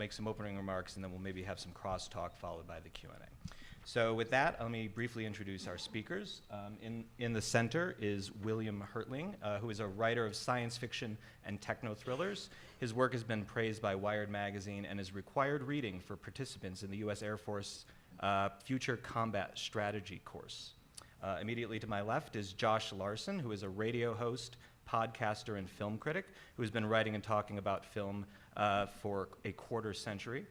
make some opening remarks, and then we'll maybe have some crosstalk followed by the Q&A. So with that, let me briefly introduce our speakers. In the center is William Hertling, who is a writer of science fiction and techno-thrillers. His work has been praised by Wired magazine and is required reading for participants in the U.S. Air Force Future Combat Strategy course. Immediately to my left is Josh Larson, who is a radio host, podcaster, and film critic, who has been writing and talking about film for a quarter century.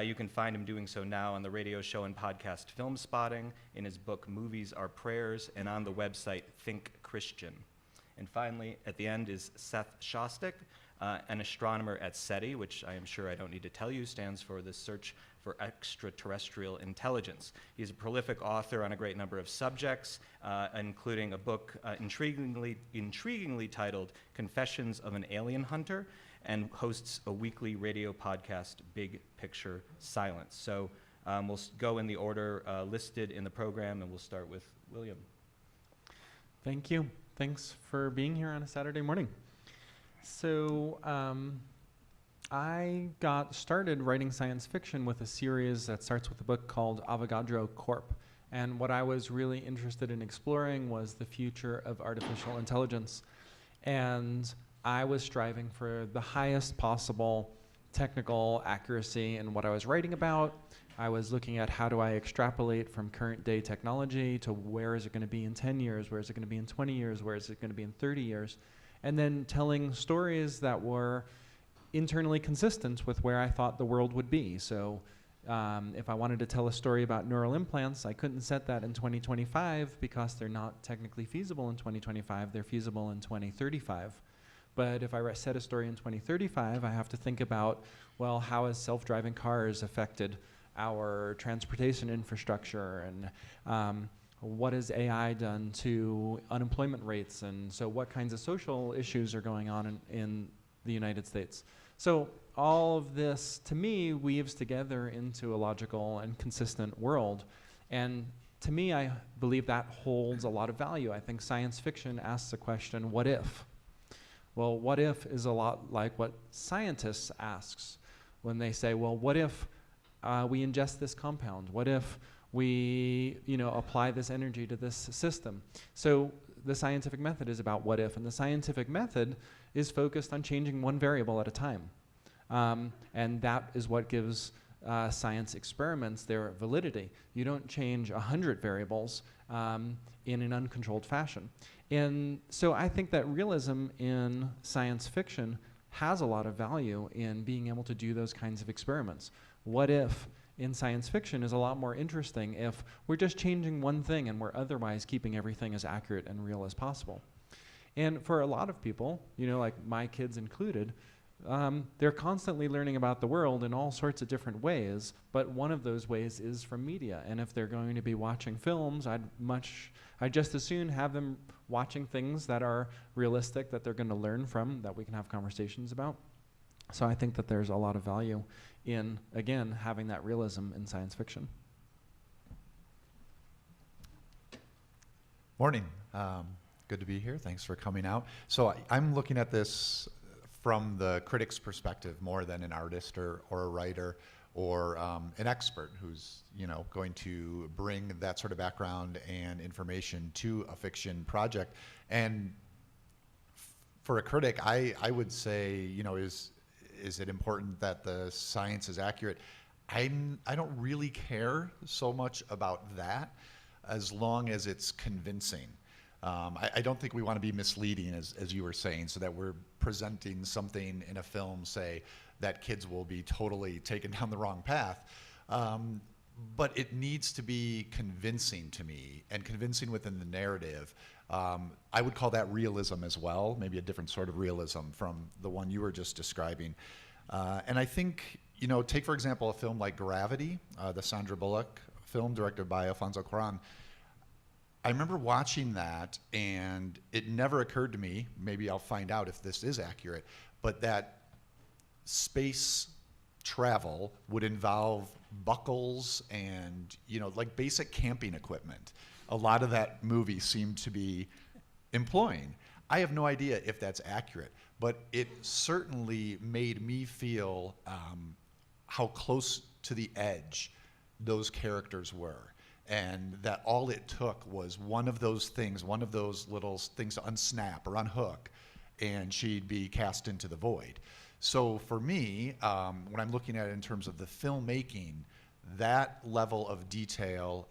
You can find him doing so now on the radio show and podcast Film Spotting, in his book Movies Are Prayers, and on the website Think Christian. And finally, at the end is Seth Shostak, an astronomer at SETI, which I am sure I don't need to tell you stands for the Search for Extraterrestrial Intelligence. He's a prolific author on a great number of subjects, including a book intriguingly titled Confessions of an Alien Hunter, and hosts a weekly radio podcast, Big Picture Silence. So we'll go in the order listed in the program, and we'll start with William. Thank you. Thanks for being here on a Saturday morning. So I got started writing science fiction with a series that starts with a book called Avogadro Corp. And what I was really interested in exploring was the future of artificial intelligence. And I was striving for the highest possible technical accuracy in what I was writing about. I was looking at how do I extrapolate from current day technology to where is it going to be in 10 years, where is it going to be in 20 years, where is it going to be in 30 years, and then telling stories that were internally consistent with where I thought the world would be. So if I wanted to tell a story about neural implants, I couldn't set that in 2025 because they're not technically feasible in 2025, they're feasible in 2035. But if I set a story in 2035, I have to think about, well, how has self-driving cars affected our transportation infrastructure, and what has AI done to unemployment rates, and so what kinds of social issues are going on in the United States. So all of this, to me, weaves together into a logical and consistent world. And to me, I believe that holds a lot of value. I think science fiction asks the question, what if? Well, what if is a lot like what scientists asks when they say, well, what if we ingest this compound? What if we, apply this energy to this system? So the scientific method is about what if, and the scientific method is focused on changing one variable at a time. And that is what gives science experiments their validity. You don't change 100 variables in an uncontrolled fashion. And so I think that realism in science fiction has a lot of value in being able to do those kinds of experiments. What if in science fiction is a lot more interesting if we're just changing one thing and we're otherwise keeping everything as accurate and real as possible. And for a lot of people, like my kids included, they're constantly learning about the world in all sorts of different ways, but one of those ways is from media. And if they're going to be watching films, I'd just as soon have them watching things that are realistic, that they're going to learn from, that we can have conversations about. So I think that there's a lot of value in, again, having that realism in science fiction. Morning. Good to be here. Thanks for coming out. So I'm looking at this from the critic's perspective more than an artist or a writer or an expert who's going to bring that sort of background and information to a fiction project. And for a critic, I would say, is it important that the science is accurate? I don't really care so much about that as long as it's convincing. I don't think we want to be misleading, as you were saying, so that we're presenting something in a film, say, that kids will be totally taken down the wrong path. But it needs to be convincing to me, and convincing within the narrative. I would call that realism as well, maybe a different sort of realism from the one you were just describing. And I think, take, for example, a film like Gravity, the Sandra Bullock film directed by Alfonso Cuarón. I remember watching that, and it never occurred to me, maybe I'll find out if this is accurate, but that space travel would involve buckles and, like basic camping equipment. A lot of that movie seemed to be employing. I have no idea if that's accurate, but it certainly made me feel how close to the edge those characters were. And that all it took was one of those things, one of those little things to unsnap or unhook, and she'd be cast into the void. So for me, when I'm looking at it in terms of the filmmaking, that level of detail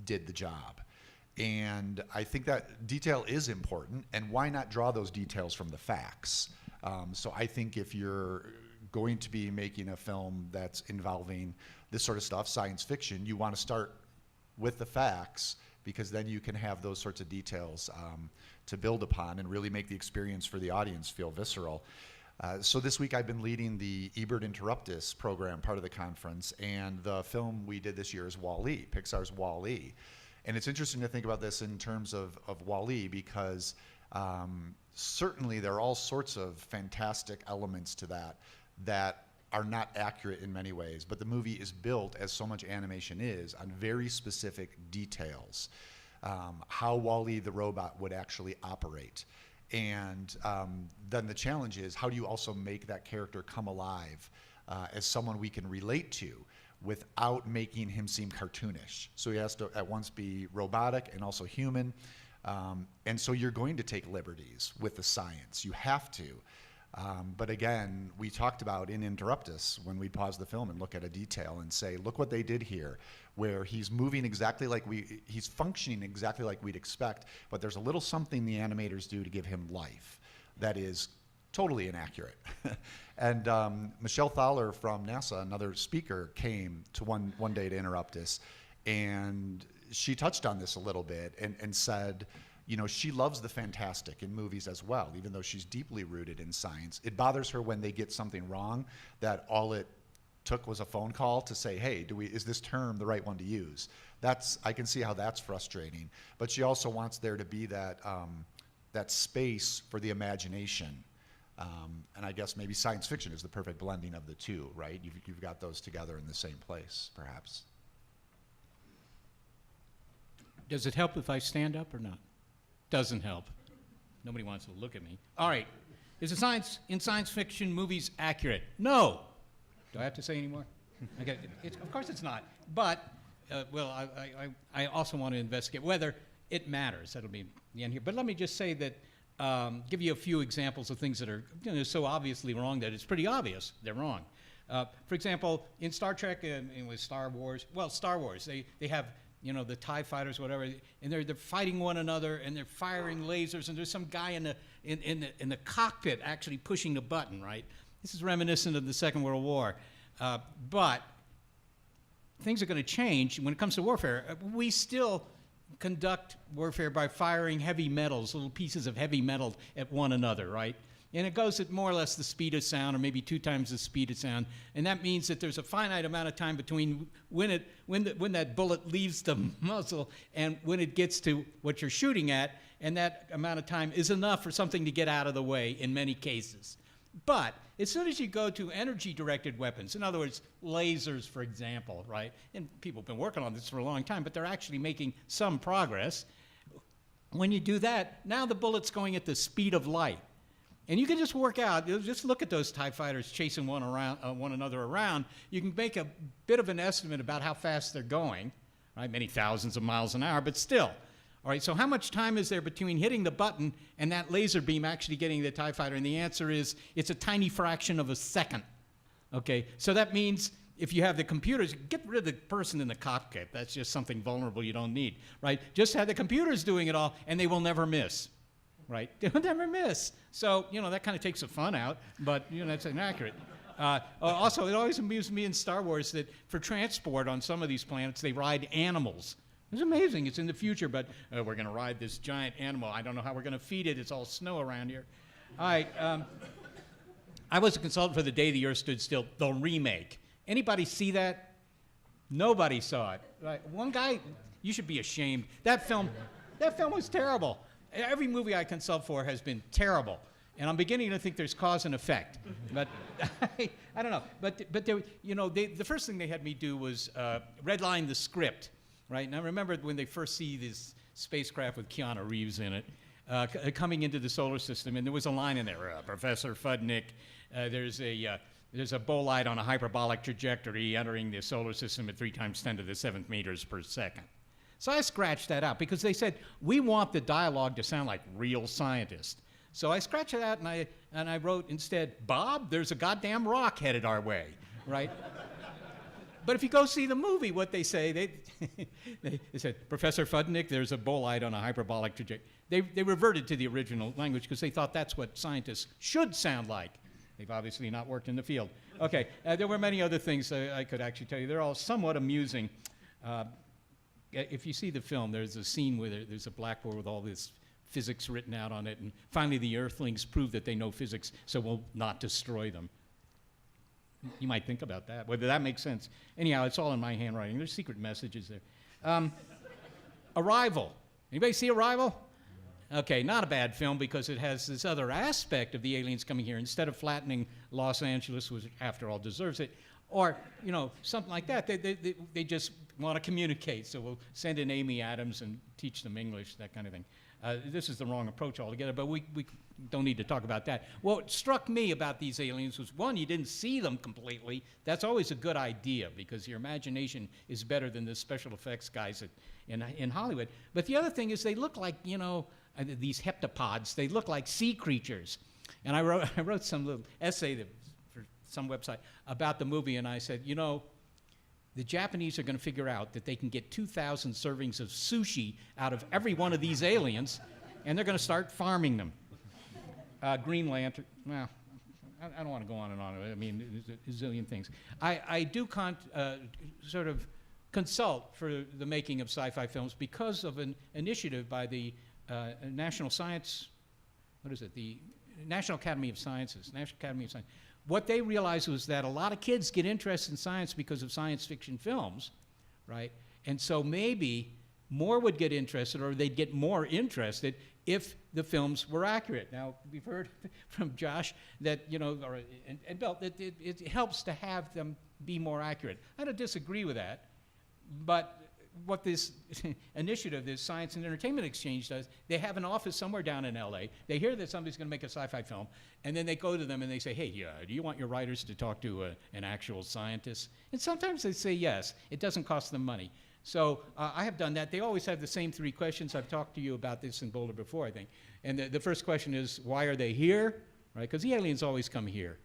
did the job. And I think that detail is important, and why not draw those details from the facts? So I think if you're going to be making a film that's involving this sort of stuff, science fiction, you want to start with the facts, because then you can have those sorts of details to build upon and really make the experience for the audience feel visceral. So this week I've been leading the Ebert Interruptus program, part of the conference, and the film we did this year is Wall-E, Pixar's Wall-E. And it's interesting to think about this in terms of Wall-E, because certainly there are all sorts of fantastic elements to that are not accurate in many ways, but the movie is built, as so much animation is, on very specific details. How Wall-E the robot would actually operate. And then the challenge is, how do you also make that character come alive as someone we can relate to without making him seem cartoonish? So he has to at once be robotic and also human. And so you're going to take liberties with the science. You have to. But again, we talked about in Interruptus, when we pause the film and look at a detail and say, look what they did here, where he's moving exactly like he's functioning exactly like we'd expect, but there's a little something the animators do to give him life that is totally inaccurate. And Michelle Thaler from NASA, another speaker, came to one day to Interruptus, and she touched on this a little bit and said, you know, she loves the fantastic in movies as well, even though she's deeply rooted in science. It bothers her when they get something wrong, that all it took was a phone call to say, hey, is this term the right one to use? I can see how that's frustrating. But she also wants there to be that space for the imagination. And I guess maybe science fiction is the perfect blending of the two, right? You've got those together in the same place, perhaps. Does it help if I stand up or not? Doesn't help. Nobody wants to look at me. All right. Is the science in science fiction movies accurate? No. Do I have to say any more? Okay. Of course it's not. But, I also want to investigate whether it matters. That'll be the end here. But let me just say that, give you a few examples of things that are so obviously wrong that it's pretty obvious they're wrong. For example, in Star Trek and with Star Wars, they have the TIE fighters, whatever, and they're fighting one another, and they're firing lasers, and there's some guy in the cockpit actually pushing the button, right? This is reminiscent of the Second World War. But things are going to change when it comes to warfare. We still conduct warfare by firing heavy metals, little pieces of heavy metal at one another, right? And it goes at more or less the speed of sound, or maybe 2 times the speed of sound. And that means that there's a finite amount of time between when that bullet leaves the muzzle and when it gets to what you're shooting at. And that amount of time is enough for something to get out of the way in many cases. But as soon as you go to energy-directed weapons, in other words, lasers, for example, right? And people have been working on this for a long time, but they're actually making some progress. When you do that, now the bullet's going at the speed of light. And you can just work out, just look at those TIE fighters chasing one another around. You can make a bit of an estimate about how fast they're going, right? Many thousands of miles an hour, but still. All right, so how much time is there between hitting the button and that laser beam actually getting the TIE fighter? And the answer is, it's a tiny fraction of a second. Okay, so that means if you have the computers, get rid of the person in the cockpit. That's just something vulnerable you don't need, right? Just have the computers doing it all, and they will never miss. Right? They'll never miss. So, that kind of takes the fun out, but, that's inaccurate. Also, it always amused me in Star Wars that for transport on some of these planets, they ride animals. It's amazing. It's in the future, but we're going to ride this giant animal. I don't know how we're going to feed it. It's all snow around here. All right. I was a consultant for The Day the Earth Stood Still, the remake. Anybody see that? Nobody saw it. Right? One guy, you should be ashamed. That film was terrible. Every movie I consult for has been terrible, and I'm beginning to think there's cause and effect. But I don't know. But there, the first thing they had me do was redline the script, right? And I remember when they first see this spacecraft with Keanu Reeves in it coming into the solar system, and there was a line in there, Professor Fudnick. There's a there's a bolide on a hyperbolic trajectory entering the solar system at 3 times 10 to the 7th meters per second. So I scratched that out because they said, we want the dialogue to sound like real scientists. So I scratched it out and I wrote instead, Bob, there's a goddamn rock headed our way, right? But if you go see the movie, what they say, they said, Professor Fudnick, there's a bolide on a hyperbolic trajectory. They reverted to the original language because they thought that's what scientists should sound like. They've obviously not worked in the field. Okay, there were many other things I could actually tell you. They're all somewhat amusing. If you see the film, there's a scene where there's a blackboard with all this physics written out on it, and finally the Earthlings prove that they know physics, so we'll not destroy them. You might think about that, whether that makes sense. Anyhow, it's all in my handwriting. There's secret messages there. Arrival. Anybody see Arrival? Okay, not a bad film because it has this other aspect of the aliens coming here. Instead of flattening Los Angeles, which after all deserves it, or, you know, something like that, they just want to communicate. So we'll send in Amy Adams and teach them English, that kind of thing. This is the wrong approach altogether, but we don't need to talk about that. What struck me about these aliens was, one, you didn't see them completely. That's always a good idea because your imagination is better than the special effects guys in Hollywood. But the other thing is they look like, you know, these heptapods. They look like sea creatures. And I wrote some little essay for some website about the movie, and I said, you know, the Japanese are going to figure out that they can get 2,000 servings of sushi out of every one of these aliens, and they're going to start farming them. Green Lantern, well, I don't want to go on and on. I mean, there's a zillion things. I do sort of consult for the making of sci-fi films because of an initiative by the National Science, what is it? The National Academy of Sciences, National Academy of Science. What they realized was that a lot of kids get interested in science because of science fiction films, right? And so maybe more would get interested, or they'd get more interested if the films were accurate. Now, we've heard from Josh that, you know, and Bill, that it helps to have them be more accurate. I don't disagree with that, but what this initiative, this Science and Entertainment Exchange does, they have an office somewhere down in LA. They hear that somebody's going to make a sci-fi film, and then they go to them and they say, hey, do you want your writers to talk to an actual scientist? And sometimes they say yes. It doesn't cost them money. So I have done that. They always have the same 3 questions. I've talked to you about this in Boulder before, I think. And the first question is, why are they here? Right? Because the aliens always come here.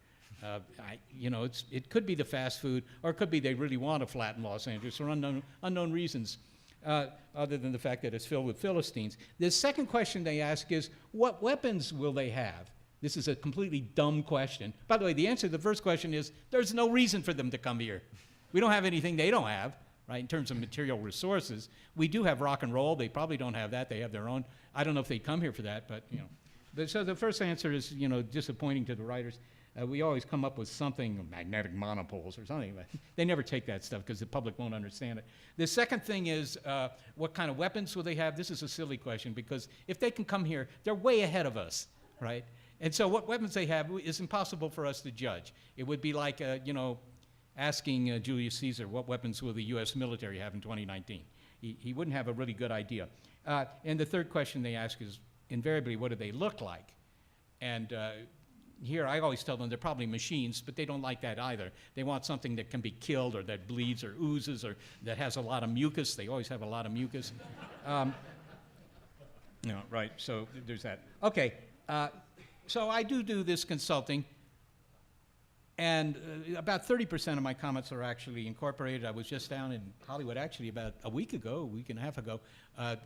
You know, it could be the fast food, or it could be they really want to flatten Los Angeles for unknown reasons, other than the fact that it's filled with Philistines. The second question they ask is, what weapons will they have? This is a completely dumb question. By the way, the answer to the first question is, there's no reason for them to come here. We don't have anything they don't have, right, in terms of material resources. We do have rock and roll. They probably don't have that. They have their own. I don't know if they'd come here for that, but, you know. So the first answer is, you know, disappointing to the writers. We always come up with something, magnetic monopoles or something, but they never take that stuff because the public won't understand it. The second thing is, what kind of weapons will they have? This is a silly question because if they can come here, they're way ahead of us, right? And so what weapons they have is impossible for us to judge. It would be like, you know, asking Julius Caesar, what weapons will the U.S. military have in 2019? He wouldn't have a really good idea. And the third question they ask is, invariably, what do they look like? And here, I always tell them they're probably machines, but they don't like that either. They want something that can be killed, or that bleeds, or oozes, or that has a lot of mucus. They always have a lot of mucus. No, right, so there's that. Okay, so I do this consulting, and about 30% of my comments are actually incorporated. I was just down in Hollywood, actually, about a week and a half ago,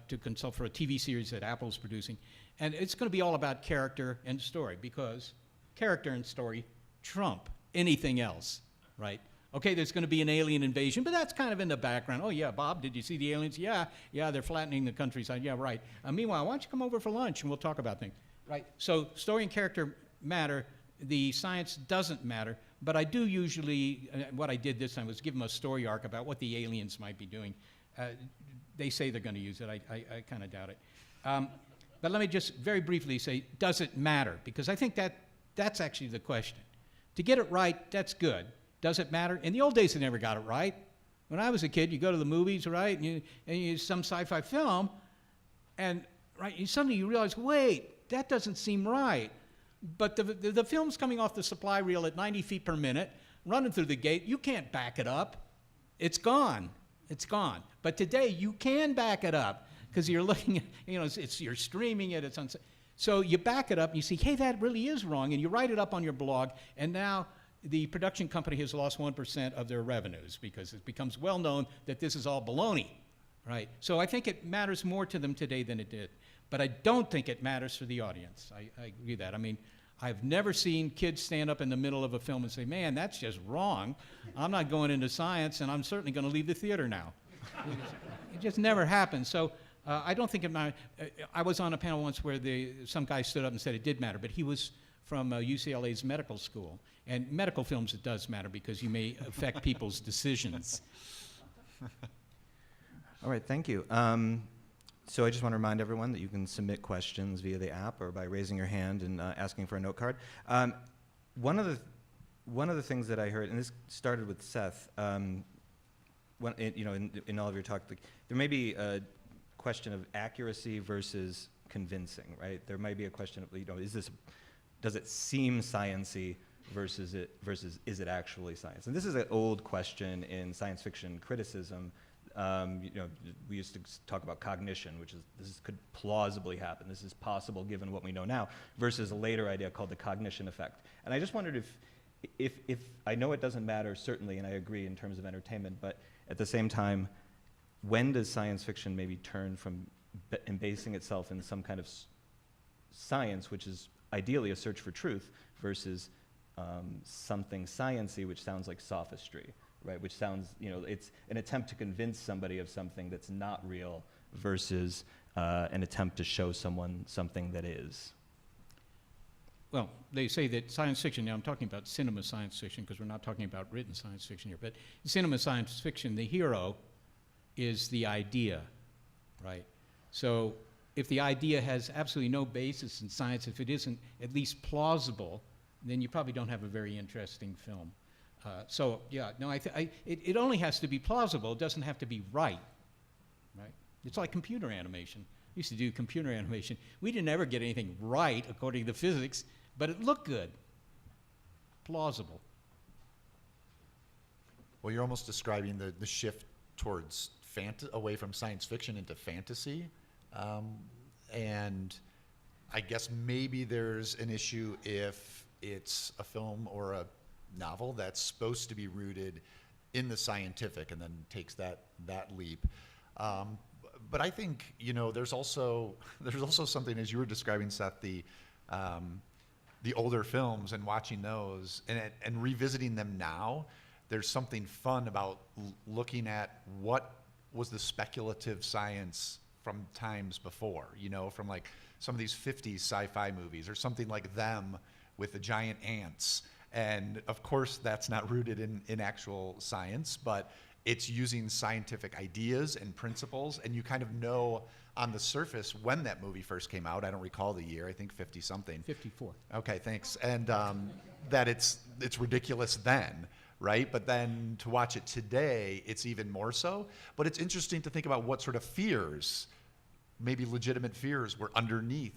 to consult for a TV series that Apple's producing. And it's going to be all about character and story, because character and story trump anything else, right? Okay, there's going to be an alien invasion, but that's kind of in the background. Oh, yeah, Bob, did you see the aliens? Yeah, they're flattening the countryside. Yeah, right. Meanwhile, why don't you come over for lunch and we'll talk about things, right? So story and character matter. The science doesn't matter, but I do usually, what I did this time was give them a story arc about what the aliens might be doing. They say they're going to use it. I kind of doubt it. But let me just very briefly say, does it matter? Because I think that's actually the question. To get it right, that's good. Does it matter? In the old days, they never got it right. When I was a kid, you go to the movies, right, and you some sci-fi film, and right, suddenly you realize, wait, that doesn't seem right. But the film's coming off the supply reel at 90 feet per minute, running through the gate. You can't back it up. It's gone. It's gone. But today you can back it up because you're looking at, you're streaming it. So you back it up and you see, hey, that really is wrong. And you write it up on your blog. And now the production company has lost 1% of their revenues because it becomes well known that this is all baloney, right? So I think it matters more to them today than it did. But I don't think it matters for the audience. I agree with that. I mean, I've never seen kids stand up in the middle of a film and say, man, that's just wrong. I'm not going into science, and I'm certainly going to leave the theater now. It just never happens. So I don't think it matters. I was on a panel once where some guy stood up and said it did matter, but he was from UCLA's medical school. And medical films, it does matter because you may affect people's decisions. All right, thank you. So I just want to remind everyone that you can submit questions via the app or by raising your hand and asking for a note card. One of the things that I heard, and this started with Seth, in all of your talk, there may be a question of accuracy versus convincing, right? There might be a question of, does it seem science-y versus is it actually science? And this is an old question in science fiction criticism. We used to talk about cognition, which is this could plausibly happen. This is possible given what we know now, versus a later idea called the cognition effect. And I just wondered if I know it doesn't matter certainly, and I agree in terms of entertainment, but at the same time, when does science fiction maybe turn from basing itself in some kind of science, which is ideally a search for truth, versus something science-y, which sounds like sophistry? Right, which sounds, it's an attempt to convince somebody of something that's not real versus an attempt to show someone something that is. Well, they say that science fiction, now I'm talking about cinema science fiction because we're not talking about written science fiction here, but cinema science fiction, the hero is the idea, right? So if the idea has absolutely no basis in science, if it isn't at least plausible, then you probably don't have a very interesting film. It only has to be plausible. It doesn't have to be right. It's like computer animation. We used to do computer animation. We didn't ever get anything right according to physics, but it looked good, plausible. Well, you're almost describing the shift towards away from science fiction into fantasy, and I guess maybe there's an issue if it's a film or a novel that's supposed to be rooted in the scientific and then takes that leap. But I think there's also something, as you were describing, Seth, the older films and watching those and revisiting them now. There's something fun about looking at what was the speculative science from times before. From like some of these 50s sci-fi movies or something like Them with the giant ants. And of course, that's not rooted in actual science, but it's using scientific ideas and principles. And you kind of know on the surface when that movie first came out. I don't recall the year. I think 50-something. 54. Okay, thanks. And that it's ridiculous then, right? But then to watch it today, it's even more so. But it's interesting to think about what sort of fears, maybe legitimate fears, were underneath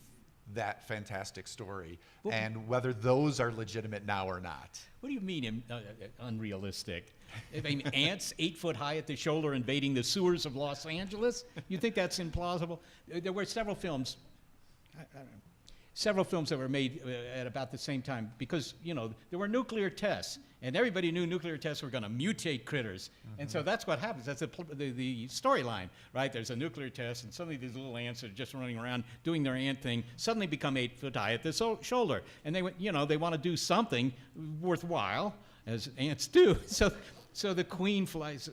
that fantastic story, and whether those are legitimate now or not. What do you mean unrealistic? I mean, ants 8 foot high at the shoulder invading the sewers of Los Angeles? You think that's implausible? There were several films, I don't know, several films that were made at about the same time because, there were nuclear tests, and everybody knew nuclear tests were going to mutate critters. Mm-hmm. And so that's what happens. That's the storyline, right? There's a nuclear test, and suddenly these little ants that are just running around doing their ant thing suddenly become 8 foot high at the shoulder. And they want to do something worthwhile, as ants do. So the queen flies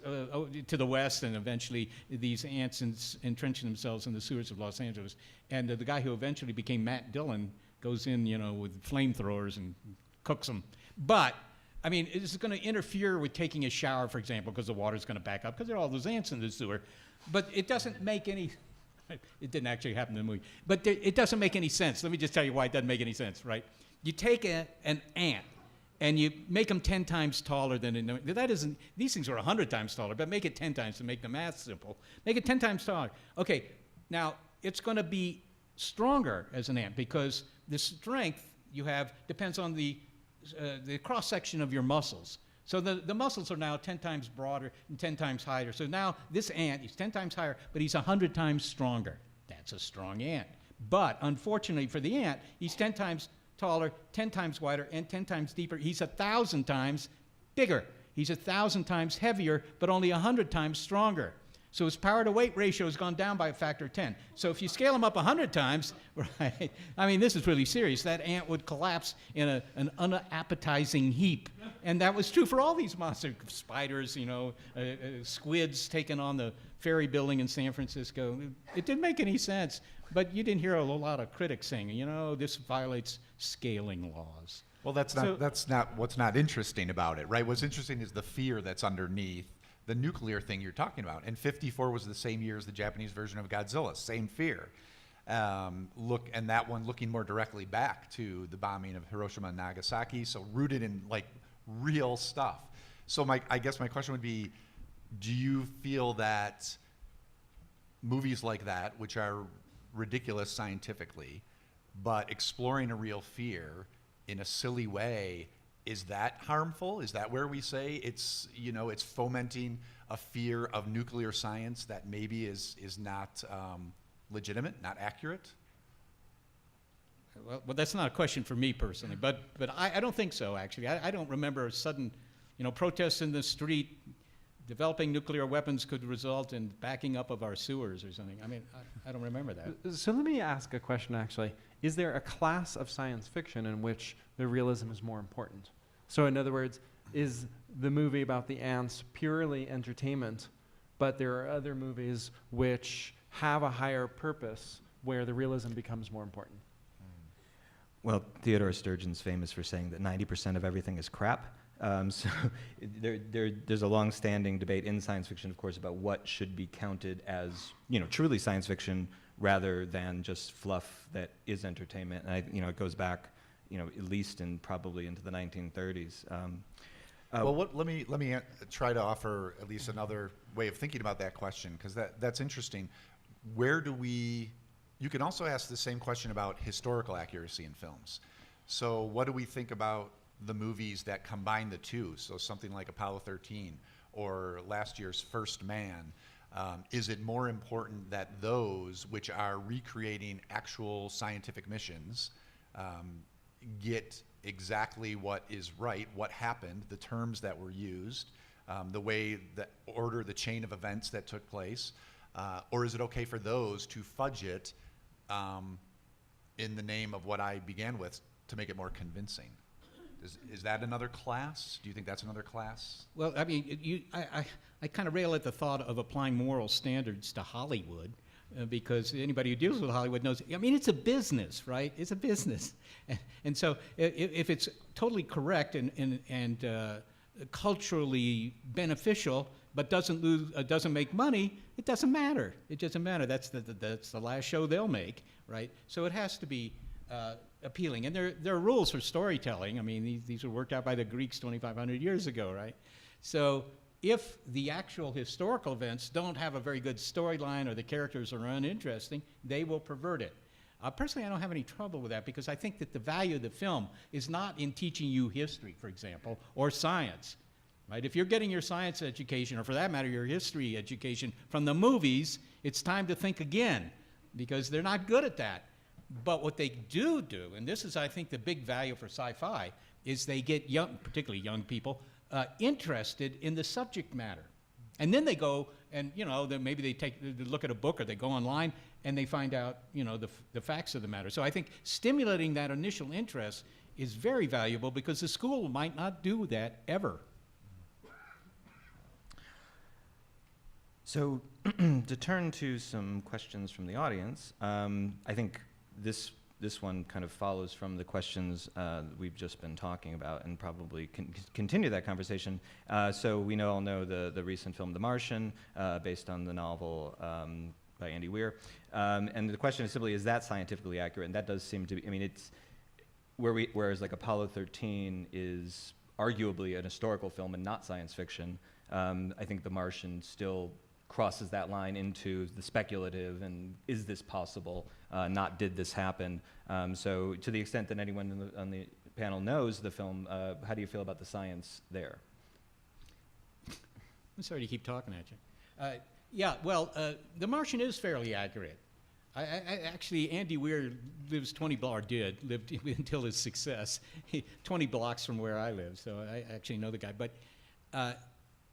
to the west, and eventually these ants entrenching themselves in the sewers of Los Angeles. And the guy who eventually became Matt Dillon goes in, with flamethrowers and cooks them. But, I mean, it's going to interfere with taking a shower, for example, because the water's going to back up, because there are all those ants in the sewer. But it doesn't make any... It didn't actually happen in the movie. But it doesn't make any sense. Let me just tell you why it doesn't make any sense, right? You take an ant, and you make them 10 times taller than these things are 100 times taller, but make it 10 times to make the math simple. Make it 10 times taller. Okay, now it's going to be stronger as an ant because the strength you have depends on the cross section of your muscles. So the muscles are now 10 times broader and 10 times higher. So now this ant, he's 10 times higher, but he's 100 times stronger. That's a strong ant. But unfortunately for the ant, he's 10 times taller, 10 times wider, and 10 times deeper. He's 1,000 times bigger. He's 1,000 times heavier, but only 100 times stronger. So his power to weight ratio has gone down by a factor of 10. So if you scale him up 100 times, right, I mean, this is really serious. That ant would collapse in an unappetizing heap. And that was true for all these monsters, spiders, squids taking on the ferry building in San Francisco. It didn't make any sense, but you didn't hear a lot of critics saying, this violates scaling laws. Well, that's not what's not interesting about it, right? What's interesting is the fear that's underneath the nuclear thing you're talking about. And 54 was the same year as the Japanese version of Godzilla, same fear. And that one looking more directly back to the bombing of Hiroshima and Nagasaki, so rooted in like real stuff. So I guess my question would be, do you feel that movies like that, which are ridiculous scientifically, but exploring a real fear in a silly way, is that harmful? Is that where we say it's fomenting a fear of nuclear science that maybe is not legitimate, not accurate? Well, that's not a question for me personally, but I don't think so, actually. I don't remember a sudden, protests in the street. Developing nuclear weapons could result in backing up of our sewers or something. I mean, I don't remember that. So let me ask a question, actually. Is there a class of science fiction in which the realism is more important? So in other words, is the movie about the ants purely entertainment, but there are other movies which have a higher purpose where the realism becomes more important? Well, Theodore Sturgeon's famous for saying that 90% of everything is crap. So there's a long-standing debate in science fiction, of course, about what should be counted as, truly science fiction rather than just fluff that is entertainment. And it goes back, at least probably into the 1930s. Let me try to offer at least another way of thinking about that question, because that's interesting. You can also ask the same question about historical accuracy in films. So what do we think about the movies that combine the two? So something like Apollo 13 or last year's First Man. Is it more important that those which are recreating actual scientific missions get exactly what is right, what happened, the terms that were used, the way, the chain of events that took place, or is it okay for those to fudge it in the name of what I began with to make it more convincing? Is that another class? Do you think that's another class? Well, I mean, I kind of rail at the thought of applying moral standards to Hollywood, because anybody who deals with Hollywood knows, I mean, it's a business, right? It's a business. And so if it's totally correct and culturally beneficial, but doesn't make money, it doesn't matter. It doesn't matter. That's the last show they'll make, right? So it has to be appealing. And there are rules for storytelling. I mean, these were worked out by the Greeks 2,500 years ago, right? So if the actual historical events don't have a very good storyline or the characters are uninteresting, they will pervert it. Personally, I don't have any trouble with that, because I think that the value of the film is not in teaching you history, for example, or science. Right? If you're getting your science education, or for that matter, your history education from the movies, it's time to think again, because they're not good at that. But what they do, and this is, I think, the big value for sci-fi, is they get particularly young people, interested in the subject matter. And then they go and, then maybe they look at a book, or they go online and they find out, the facts of the matter. So I think stimulating that initial interest is very valuable, because the school might not do that ever. So to turn to some questions from the audience, I think this one kind of follows from the questions we've just been talking about, and probably continue that conversation. So we all know the recent film The Martian, based on the novel by Andy Weir. And the question is simply, is that scientifically accurate? And that does seem to be, I mean, it's whereas like Apollo 13 is arguably an historical film and not science fiction, I think The Martian still crosses that line into the speculative and is this possible, not did this happen. So to the extent that anyone on the panel knows the film, how do you feel about the science there? I'm sorry to keep talking at you. Yeah, well, The Martian is fairly accurate. Actually, Andy Weir lived until his success, 20 blocks from where I live, so I actually know the guy. But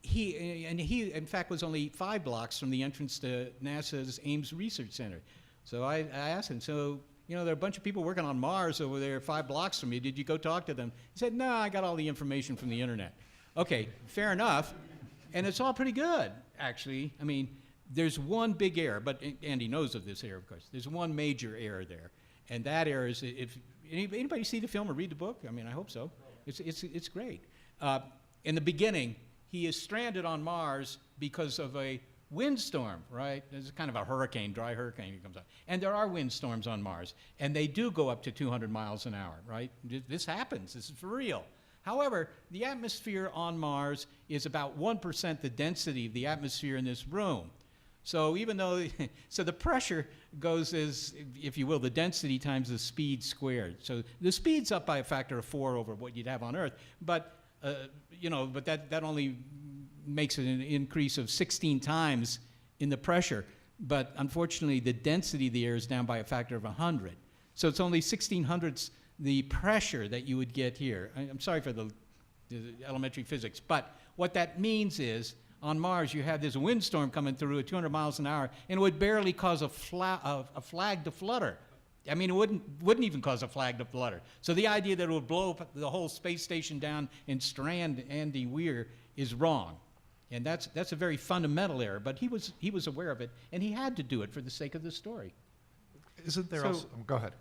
he, in fact, was only 5 blocks from the entrance to NASA's Ames Research Center. So I asked him, so, there are a bunch of people working on Mars over there 5 blocks from you. Did you go talk to them? He said, no, I got all the information from the internet. Okay, fair enough. And it's all pretty good, actually. I mean, there's one big error, but Andy knows of this error, of course. There's one major error there. And that error is, if anybody see the film or read the book? I mean, I hope so. It's great. In the beginning, he is stranded on Mars because of a windstorm, right? There's kind of a hurricane, dry hurricane that comes out. And there are windstorms on Mars. And they do go up to 200 miles an hour, right? This happens. This is for real. However, the atmosphere on Mars is about 1% the density of the atmosphere in this room. So even though, so the pressure goes as, if you will, the density times the speed squared. So the speed's up by a factor of 4 over what you'd have on Earth, but but that only makes it an increase of 16 times in the pressure. But unfortunately, the density of the air is down by a factor of 100. So it's only 1600ths the pressure that you would get here. I'm sorry for the elementary physics, but what that means is, on Mars, you have this windstorm coming through at 200 miles an hour, and it would barely cause a flag to flutter. I mean, it wouldn't even cause a flag to flutter. So the idea that it would blow up the whole space station down and strand Andy Weir is wrong. And that's a very fundamental error, but he was aware of it, and he had to do it for the sake of the story. Isn't there So- also... Go ahead.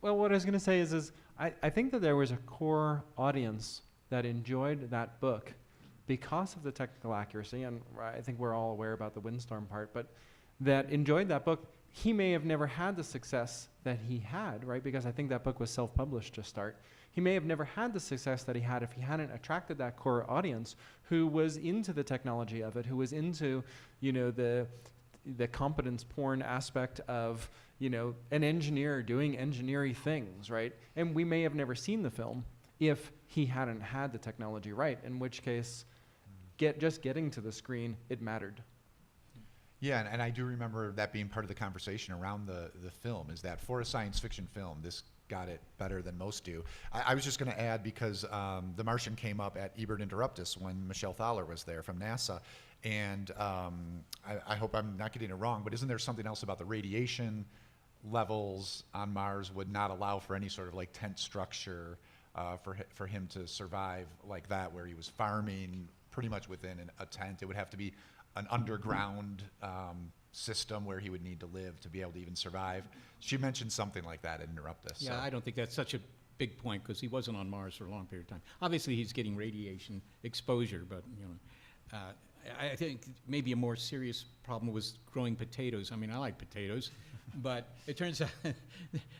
Well, what I was going to say is I think that there was a core audience that enjoyed that book because of the technical accuracy, and I think we're all aware about the windstorm part, but that enjoyed that book. He may have never had the success that he had, right? Because I think that book was self-published to start. He may have never had the success that he had if he hadn't attracted that core audience who was into the technology of it, who was into, the competence porn aspect of, an engineer doing engineering things, right? And we may have never seen the film if he hadn't had the technology right, in which case, just getting to the screen, it mattered. Yeah, and I do remember that being part of the conversation around the film, is that for a science fiction film, this got it better than most do. I was just going to add, because The Martian came up at Ebert Interruptus when Michelle Thaler was there from NASA, and I hope I'm not getting it wrong, but isn't there something else about the radiation levels on Mars would not allow for any sort of like tent structure for him to survive like that, where he was farming pretty much within a tent? It would have to be an underground system where he would need to live to be able to even survive. She mentioned something like that at Interruptus. Yeah, I don't think that's such a big point, because he wasn't on Mars for a long period of time. Obviously, he's getting radiation exposure, but I think maybe a more serious problem was growing potatoes. I mean, I like potatoes, but it turns out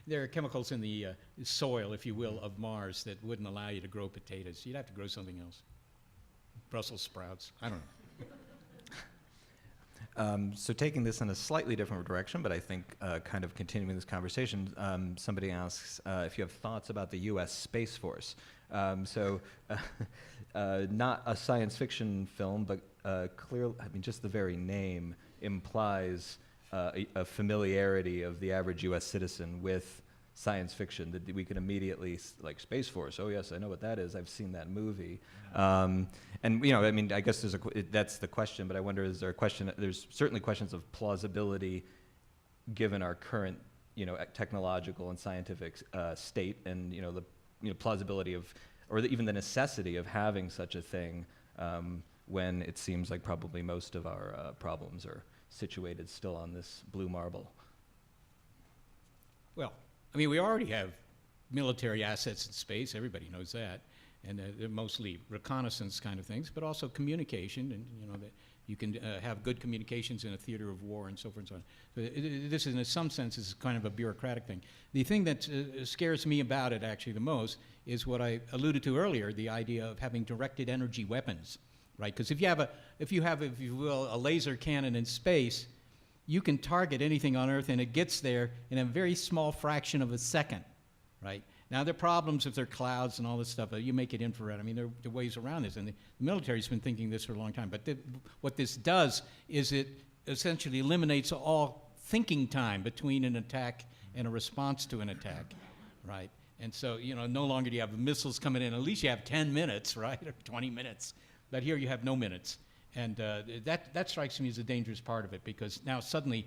there are chemicals in the soil, if you will, of Mars that wouldn't allow you to grow potatoes. You'd have to grow something else. Brussels sprouts. I don't know. So taking this in a slightly different direction, but I think kind of continuing this conversation, somebody asks if you have thoughts about the U.S. Space Force. Not a science fiction film, but clearly, I mean, just the very name implies a familiarity of the average U.S. citizen with science fiction, that we can immediately, like, Space Force, oh yes, I know what that is, I've seen that movie. And I mean, I guess that's the question, but I wonder, is there a question, there's certainly questions of plausibility given our current, technological and scientific state, and, the plausibility of, or even the necessity of having such a thing when it seems like probably most of our problems are situated still on this blue marble. Well, I mean, we already have military assets in space. Everybody knows that. And they're mostly reconnaissance kind of things, but also communication. And, that you can have good communications in a theater of war and so forth and so on. So this is, in some sense, is kind of a bureaucratic thing. The thing that scares me about it, actually, the most is what I alluded to earlier, the idea of having directed energy weapons. right? Because if you have, if you will, a laser cannon in space, you can target anything on Earth and it gets there in a very small fraction of a second, right? Now, there are problems if there are clouds and all this stuff, but you make it infrared. I mean, there are ways around this, and the military's been thinking this for a long time. But what this does is it essentially eliminates all thinking time between an attack and a response to an attack, right? And so, no longer do you have missiles coming in. At least you have 10 minutes, right, or 20 minutes. But here you have no minutes. And that strikes me as a dangerous part of it, because now suddenly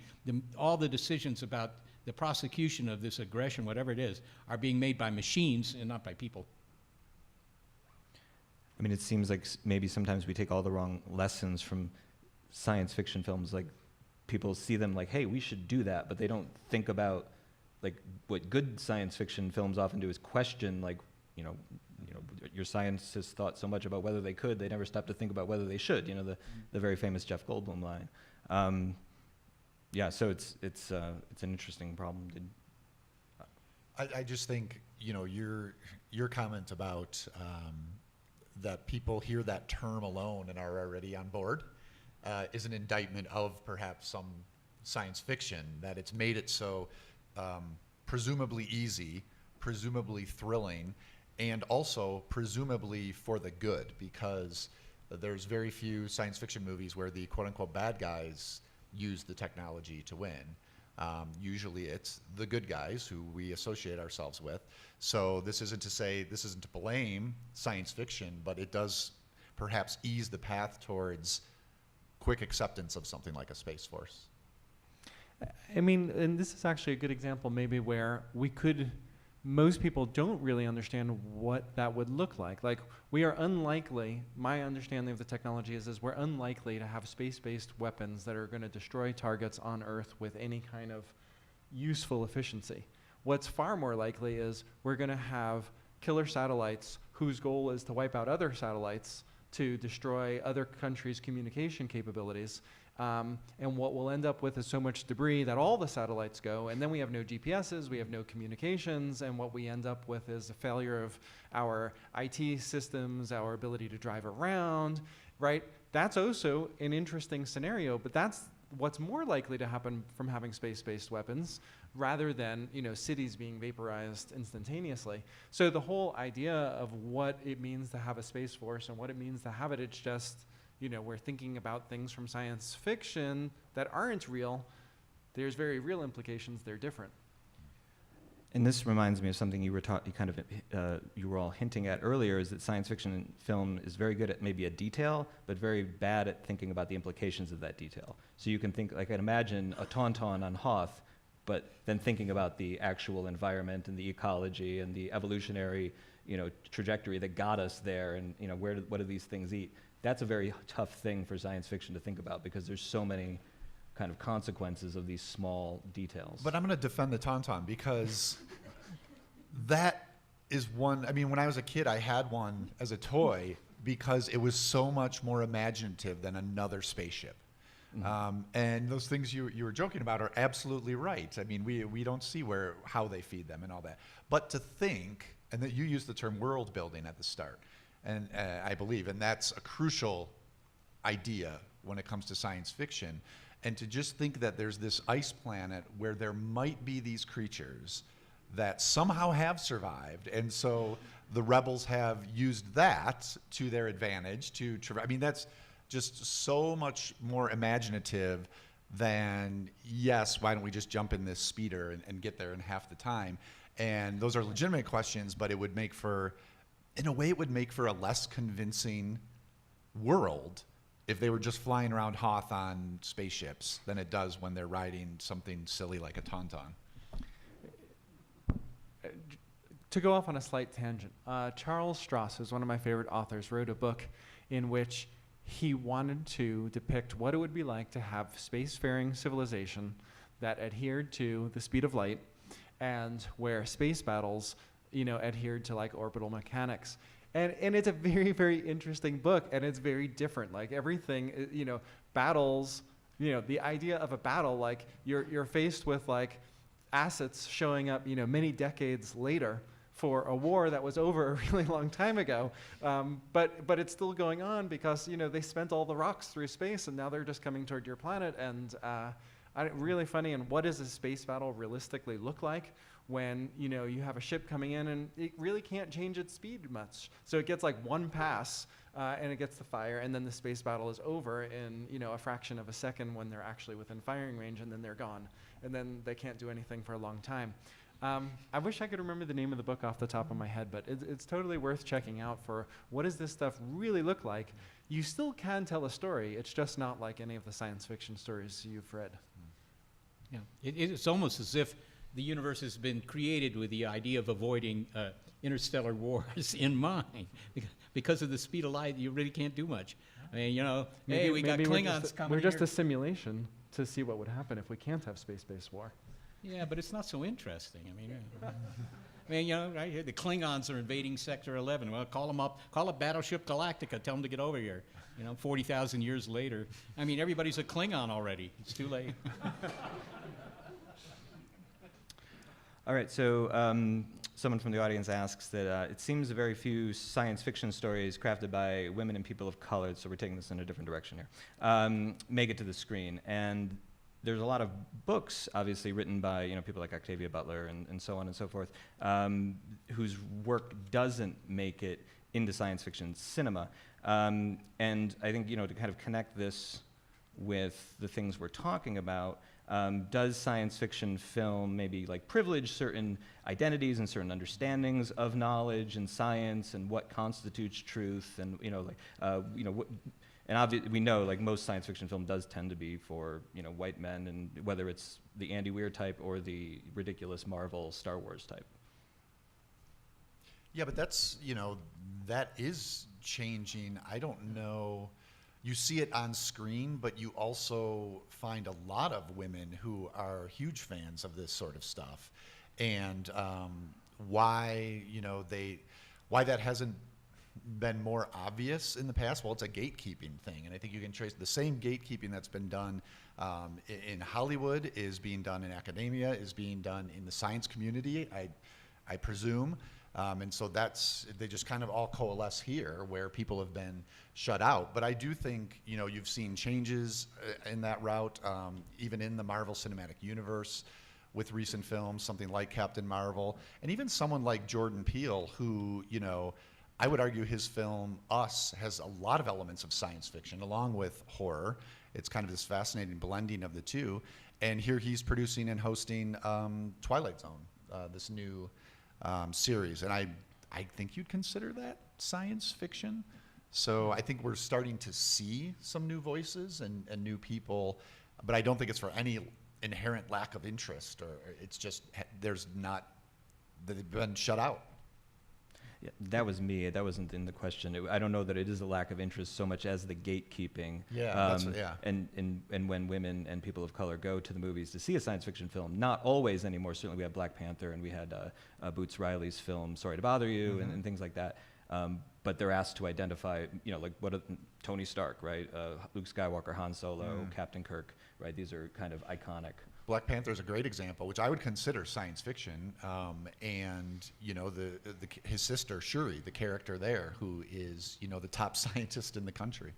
all the decisions about the prosecution of this aggression, whatever it is, are being made by machines and not by people. I mean, it seems like maybe sometimes we take all the wrong lessons from science fiction films. Like, people see them like, hey, we should do that, but they don't think about, like, what good science fiction films often do is question, like, your scientists thought so much about whether they could, they never stopped to think about whether they should. The very famous Jeff Goldblum line. Yeah, so it's an interesting problem. I just think, your comment about that people hear that term alone and are already on board is an indictment of perhaps some science fiction, that it's made it so presumably easy, presumably thrilling, and also presumably for the good, because there's very few science fiction movies where the quote-unquote bad guys use the technology to win. Usually it's the good guys who we associate ourselves with. So this isn't to blame science fiction, but it does perhaps ease the path towards quick acceptance of something like a Space Force. I mean, and this is actually a good example maybe where most people don't really understand what that would look like. Like, we are unlikely, my understanding of the technology is we're unlikely to have space-based weapons that are going to destroy targets on Earth with any kind of useful efficiency. What's far more likely is we're going to have killer satellites whose goal is to wipe out other satellites to destroy other countries' communication capabilities. And what we'll end up with is so much debris that all the satellites go, and then we have no GPSs, we have no communications, and what we end up with is a failure of our IT systems, our ability to drive around, right? That's also an interesting scenario, but that's what's more likely to happen from having space-based weapons rather than, cities being vaporized instantaneously. So the whole idea of what it means to have a space force and what it means to have it, it's just, we're thinking about things from science fiction that aren't real. There's very real implications. They're different. And this reminds me of something you were you were all hinting at earlier, is that science fiction film is very good at maybe a detail, but very bad at thinking about the implications of that detail. So you can think, like, I'd imagine a tauntaun on Hoth, but then thinking about the actual environment and the ecology and the evolutionary, trajectory that got us there, and what do these things eat? That's a very tough thing for science fiction to think about, because there's so many kind of consequences of these small details. But I'm going to defend the tauntaun, because that is one. I mean, when I was a kid, I had one as a toy because it was so much more imaginative than another spaceship. Mm-hmm. And those things you were joking about are absolutely right. I mean, we don't see how they feed them and all that. But to think, and that you used the term world building at the start, and I believe, and that's a crucial idea when it comes to science fiction. And to just think that there's this ice planet where there might be these creatures that somehow have survived, and so the rebels have used that to their advantage I mean, that's just so much more imaginative than, yes, why don't we just jump in this speeder and get there in half the time? And those are legitimate questions, but it would make for a less convincing world if they were just flying around Hoth on spaceships than it does when they're riding something silly like a tauntaun. To go off on a slight tangent, Charles Stross, who's one of my favorite authors, wrote a book in which he wanted to depict what it would be like to have spacefaring civilization that adhered to the speed of light, and where space battles, adhered to like orbital mechanics. And it's a very, very interesting book, and it's very different. Like, everything, battles, the idea of a battle, like, you're faced with like assets showing up, many decades later for a war that was over a really long time ago, but it's still going on because they spent all the rocks through space and now they're just coming toward your planet. And really funny. And what does a space battle realistically look like when you have a ship coming in and it really can't change its speed much? So it gets like one pass and it gets the fire, and then the space battle is over in a fraction of a second when they're actually within firing range, and then they're gone, and then they can't do anything for a long time. I wish I could remember the name of the book off the top of my head, but it's totally worth checking out for what does this stuff really look like. You still can tell a story. It's just not like any of the science fiction stories you've read. Yeah, it's almost as if the universe has been created with the idea of avoiding interstellar wars in mind. Because of the speed of light, you really can't do much. I mean, hey, we got Klingons coming. We're just a simulation to see what would happen if we can't have space-based war. Yeah, but it's not so interesting. I mean, right here, the Klingons are invading Sector 11. Well, call them up. Call up Battleship Galactica. Tell them to get over here. 40,000 years later. I mean, everybody's a Klingon already. It's too late. All right, so someone from the audience asks that it seems very few science fiction stories crafted by women and people of color, so we're taking this in a different direction here, make it to the screen. And there's a lot of books, obviously, written by people like Octavia Butler and so on and so forth, whose work doesn't make it into science fiction cinema. And I think, to kind of connect this with the things we're talking about, does science fiction film maybe privilege certain identities and certain understandings of knowledge and science and what constitutes truth, and we know most science fiction film does tend to be for white men, and whether it's the Andy Weir type or the ridiculous Marvel Star Wars type. Yeah, but that's that is changing. I don't know. You see it on screen, but you also find a lot of women who are huge fans of this sort of stuff, and why that hasn't been more obvious in the past. Well, it's a gatekeeping thing, and I think you can trace the same gatekeeping that's been done in Hollywood is being done in academia, is being done in the science community, I presume. And so they just kind of all coalesce here where people have been shut out. But I do think, you've seen changes in that route, even in the Marvel Cinematic Universe with recent films, something like Captain Marvel, and even someone like Jordan Peele, who, I would argue his film, Us, has a lot of elements of science fiction along with horror. It's kind of this fascinating blending of the two. And here he's producing and hosting Twilight Zone, this new series, and I think you'd consider that science fiction. So I think we're starting to see some new voices and new people, but I don't think it's for any inherent lack of interest, or it's just they've been shut out. Yeah, that was me. That wasn't in the question. I don't know that it is a lack of interest so much as the gatekeeping. Yeah, And when women and people of color go to the movies to see a science fiction film, not always anymore. Certainly, we had Black Panther, and we had Boots Riley's film "Sorry to Bother You," Mm-hmm. and things like that. But they're asked to identify, Tony Stark, right? Luke Skywalker, Han Solo, Captain Kirk, right? These are kind of iconic. Black Panther is a great example, which I would consider science fiction. And his sister Shuri, the character there, who is the top scientist in the country.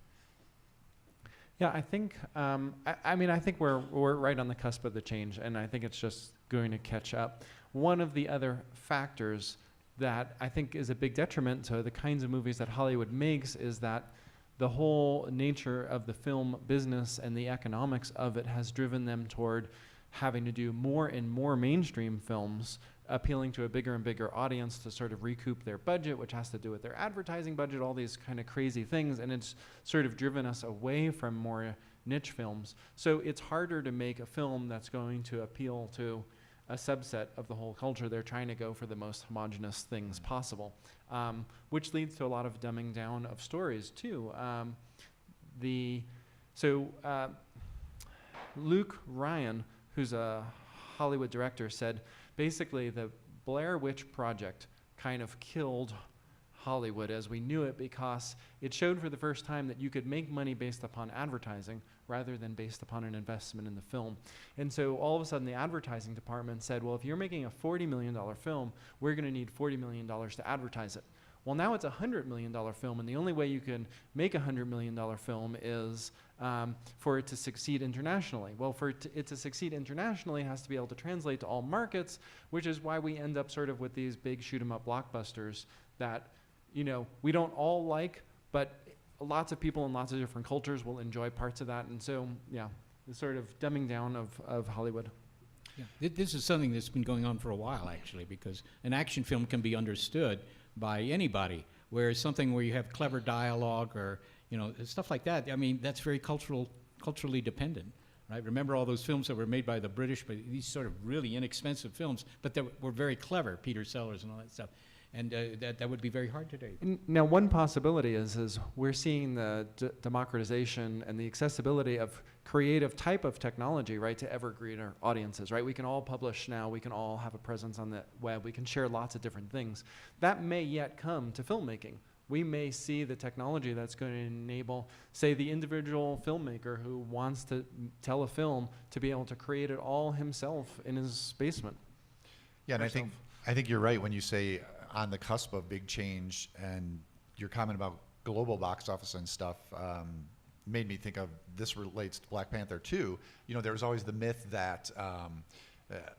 Yeah, I think. I think we're right on the cusp of the change, and I think it's just going to catch up. One of the other factors that I think is a big detriment to the kinds of movies that Hollywood makes is that the whole nature of the film business and the economics of it has driven them toward having to do more and more mainstream films, appealing to a bigger and bigger audience to sort of recoup their budget, which has to do with their advertising budget, all these kind of crazy things, and it's sort of driven us away from more niche films. So it's harder to make a film that's going to appeal to a subset of the whole culture. They're trying to go for the most homogenous things possible, which leads to a lot of dumbing down of stories too. Luke Ryan, who's a Hollywood director, said basically the Blair Witch Project kind of killed Hollywood as we knew it, because it showed for the first time that you could make money based upon advertising rather than based upon an investment in the film. And so all of a sudden the advertising department said, well, if you're making a $40 million film, we're going to need $40 million to advertise it. Well, now it's a $100 million film, and the only way you can make a $100 million film is for it to succeed internationally. Well, for it to succeed internationally, it has to be able to translate to all markets, which is why we end up sort of with these big shoot-'em-up blockbusters that, you know, we don't all like, but lots of people in lots of different cultures will enjoy parts of that. And so, yeah, the sort of dumbing down of Hollywood. Yeah. This is something that's been going on for a while, actually, because an action film can be understood by anybody, whereas something where you have clever dialogue or, you know, stuff like that, I mean, that's very culturally dependent, right? Remember all those films that were made by the British, but these sort of really inexpensive films, but they were very clever, Peter Sellers and all that stuff. And that would be very hard today. Now, one possibility is we're seeing the democratization and the accessibility of creative type of technology, right, to evergreen audiences, right? We can all publish now. We can all have a presence on the web. We can share lots of different things. That may yet come to filmmaking. We may see the technology that's going to enable, say, the individual filmmaker who wants to tell a film to be able to create it all himself in his basement. Yeah, and I think you're right when you say on the cusp of big change, and your comment about global box office and stuff made me think of, this relates to Black Panther too. You know, there was always the myth that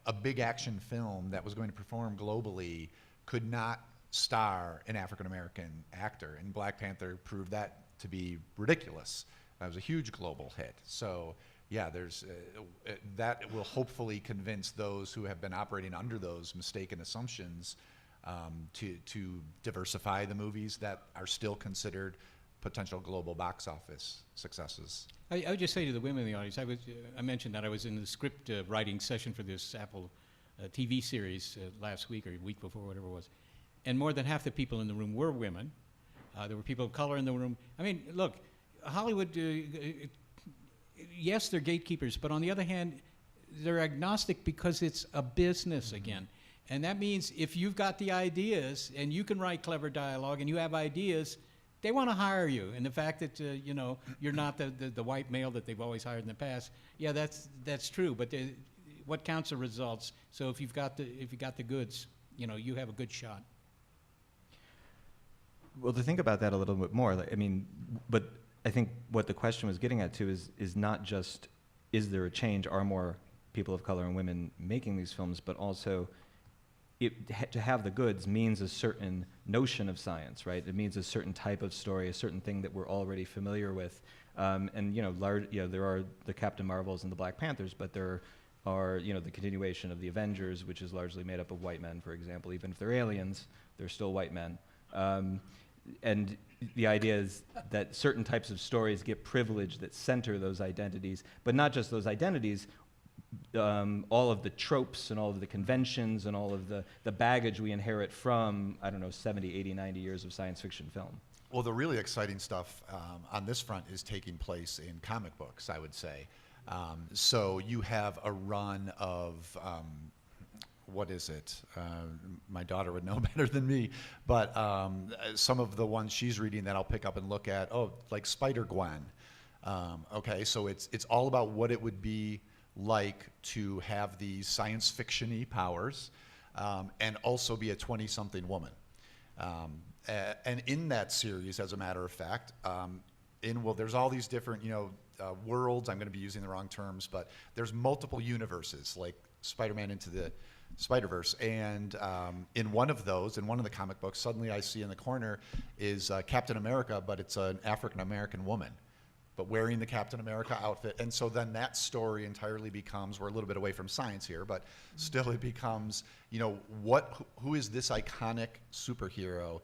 a big action film that was going to perform globally could not star an African-American actor, and Black Panther proved that to be ridiculous. That was a huge global hit. So yeah, there's that will hopefully convince those who have been operating under those mistaken assumptions to diversify the movies that are still considered potential global box office successes. I would just say to the women in the audience, I mentioned that I was in the script writing session for this Apple TV series last week or a week before, whatever it was. And more than half the people in the room were women. There were people of color in the room. I mean, look, Hollywood, yes, they're gatekeepers, but on the other hand, they're agnostic because it's a business again. And that means if you've got the ideas and you can write clever dialogue and you have ideas, they want to hire you. And the fact that you know, you're not the white male that they've always hired in the past, yeah, that's true. But what counts are results. So if you've got the goods, you know, you have a good shot. Well, to think about that a little bit more, I mean, but I think what the question was getting at too is not just, is there a change? Are more people of color and women making these films? But also, to have the goods means a certain notion of science, right? It means a certain type of story, a certain thing that we're already familiar with. And you know, there are the Captain Marvels and the Black Panthers, but there are, you know, the continuation of the Avengers, which is largely made up of white men, for example. Even if they're aliens, they're still white men. And the idea is that certain types of stories get privilege that center those identities, but not just those identities, all of the tropes and all of the conventions and all of the baggage we inherit from, I don't know, 70, 80, 90 years of science fiction film. Well, the really exciting stuff on this front is taking place in comic books, I would say. So you have a run of what is it? My daughter would know better than me, but some of the ones she's reading that I'll pick up and look at, like Spider-Gwen. Okay, so it's all about what it would be like to have these science fiction-y powers and also be a 20-something woman. And in that series, as a matter of fact, there's all these different, worlds. I'm going to be using the wrong terms, but there's multiple universes, like Spider-Man Into the Spider-Verse. And in one of those, in one of the comic books, suddenly I see in the corner is Captain America, but it's an African-American woman, but wearing the Captain America outfit. And so then that story entirely becomes, we're a little bit away from science here, but still it becomes, who is this iconic superhero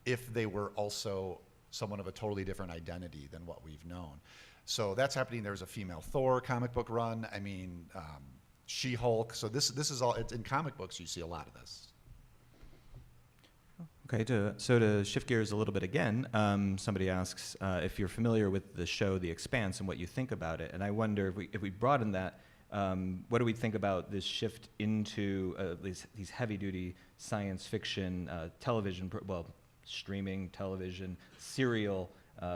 if they were also someone of a totally different identity than what we've known. So that's happening. There's a female Thor comic book run. I mean, She-Hulk. So this is all, it's in comic books you see a lot of this. Okay, to shift gears a little bit again, somebody asks if you're familiar with the show The Expanse and what you think about it. And I wonder if we broaden that, what do we think about this shift into these heavy-duty science fiction television, streaming television, serial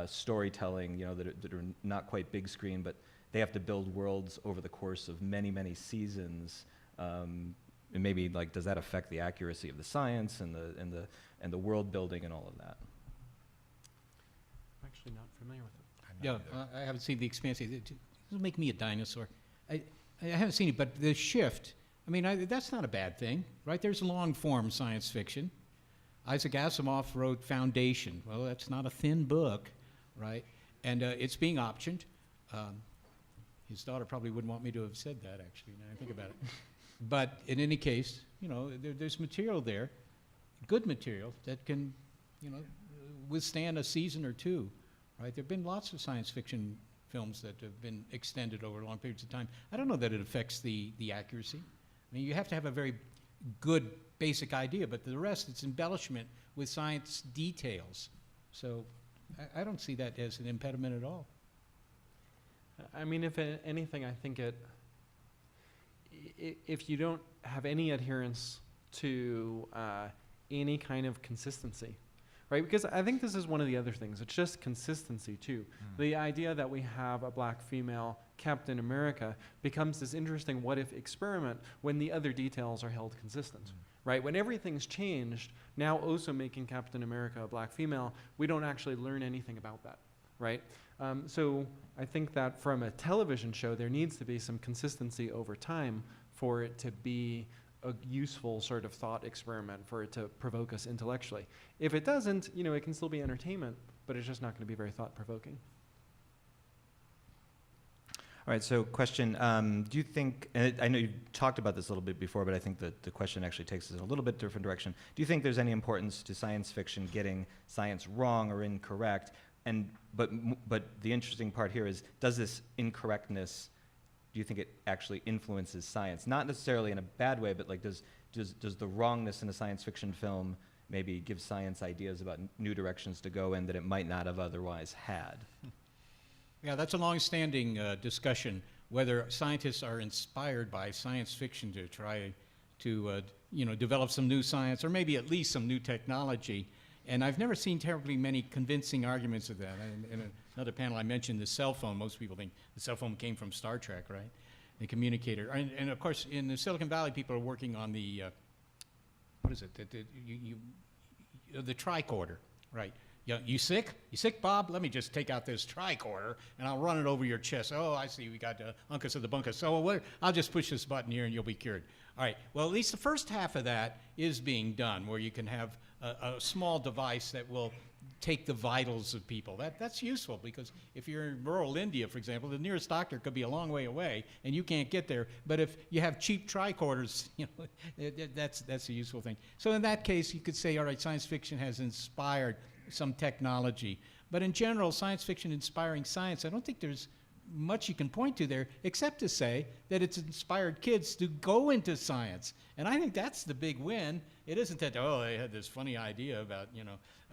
storytelling, that are not quite big screen, but they have to build worlds over the course of many, many seasons. And maybe does that affect the accuracy of the science and the world building and all of that? I'm actually not familiar with it. I haven't seen The Expanse. It doesn't make me a dinosaur. I haven't seen it, but the shift, that's not a bad thing, right? There's long-form science fiction. Isaac Asimov wrote Foundation. Well, that's not a thin book, right? And it's being optioned. His daughter probably wouldn't want me to have said that, actually, now I think about it. But in any case, there's material there, good material, that can, withstand a season or two, right? There have been lots of science fiction films that have been extended over long periods of time. I don't know that it affects the accuracy. You have to have a very good basic idea, but the rest, it's embellishment with science details. So I don't see that as an impediment at all. If anything, I think if you don't have any adherence to any kind of consistency, right? Because I think this is one of the other things. It's just consistency too. The idea that we have a black female Captain America becomes this interesting what-if experiment when the other details are held consistent, right? When everything's changed, now also making Captain America a black female, we don't actually learn anything about that, right? So I think that from a television show, there needs to be some consistency over time for it to be a useful sort of thought experiment, for it to provoke us intellectually. If it doesn't, it can still be entertainment, but it's just not going to be very thought-provoking. All right, so question, do you think, and I know you've talked about this a little bit before, but I think that the question actually takes us in a little bit different direction. Do you think there's any importance to science fiction getting science wrong or incorrect? But the interesting part here is, does this incorrectness, do you think it actually influences science? Not necessarily in a bad way, but does the wrongness in a science fiction film maybe give science ideas about new directions to go in that it might not have otherwise had? Yeah, that's a long-standing discussion, whether scientists are inspired by science fiction to try to develop some new science or maybe at least some new technology. And I've never seen terribly many convincing arguments of that. In another panel, I mentioned the cell phone. Most people think the cell phone came from StarTrek, right? The communicator. And of course, in the Silicon Valley, people are working on the, what is it? The tricorder, right? You sick? You sick, Bob? Let me just take out this tricorder and I'll run it over your chest. Oh, I see. We got Uncas of the Bunkus. So I'll just push this button here and you'll be cured. All right. Well, at least the first half of that is being done, where you can have a small device that will take the vitals of people. That's useful, because if you're in rural India, for example, the nearest doctor could be a long way away and you can't get there. But if you have cheap tricorders, that's a useful thing. So in that case, you could say, all right, science fiction has inspired some technology. But in general, science fiction inspiring science, I don't think there's much you can point to there, except to say that it's inspired kids to go into science. And I think that's the big win. It isn't that, they had this funny idea about,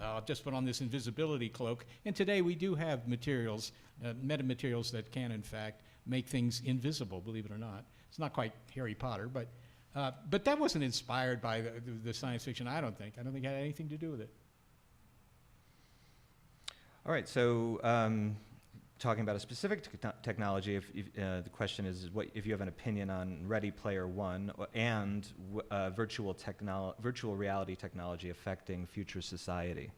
I'll just put on this invisibility cloak. And today we do have materials, metamaterials that can, in fact, make things invisible, believe it or not. It's not quite Harry Potter, but that wasn't inspired by the science fiction, I don't think. I don't think it had anything to do with it. All right, so talking about a specific technology, the question is if you have an opinion on Ready Player One and virtual reality technology affecting future society.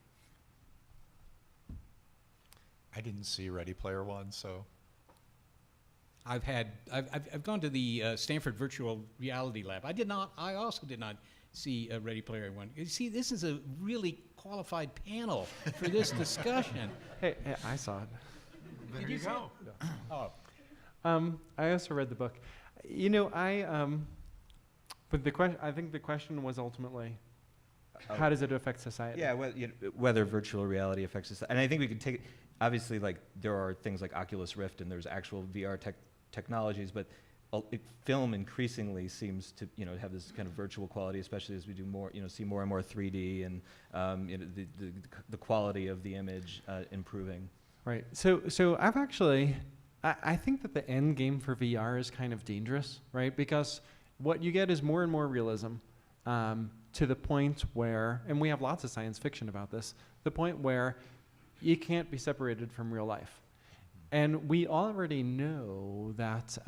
I didn't see Ready Player One, so. I've gone to the Stanford Virtual Reality Lab. I also did not see Ready Player One. You see, this is a really qualified panel for this discussion. Hey, I saw it. There you go. Oh. I also read the book. But I think the question was ultimately, how does it affect society? Yeah, whether virtual reality affects society. And I think we could take it, obviously, there are things like Oculus Rift and there's actual VR technologies, but film increasingly seems to have this kind of virtual quality, especially as we do more, see more and more 3D and the quality of the image improving. Right. So I've actually, I think that the end game for VR is kind of dangerous, right? Because what you get is more and more realism. to the point where, and we have lots of science fiction about this, the point where you can't be separated from real life. And we already know that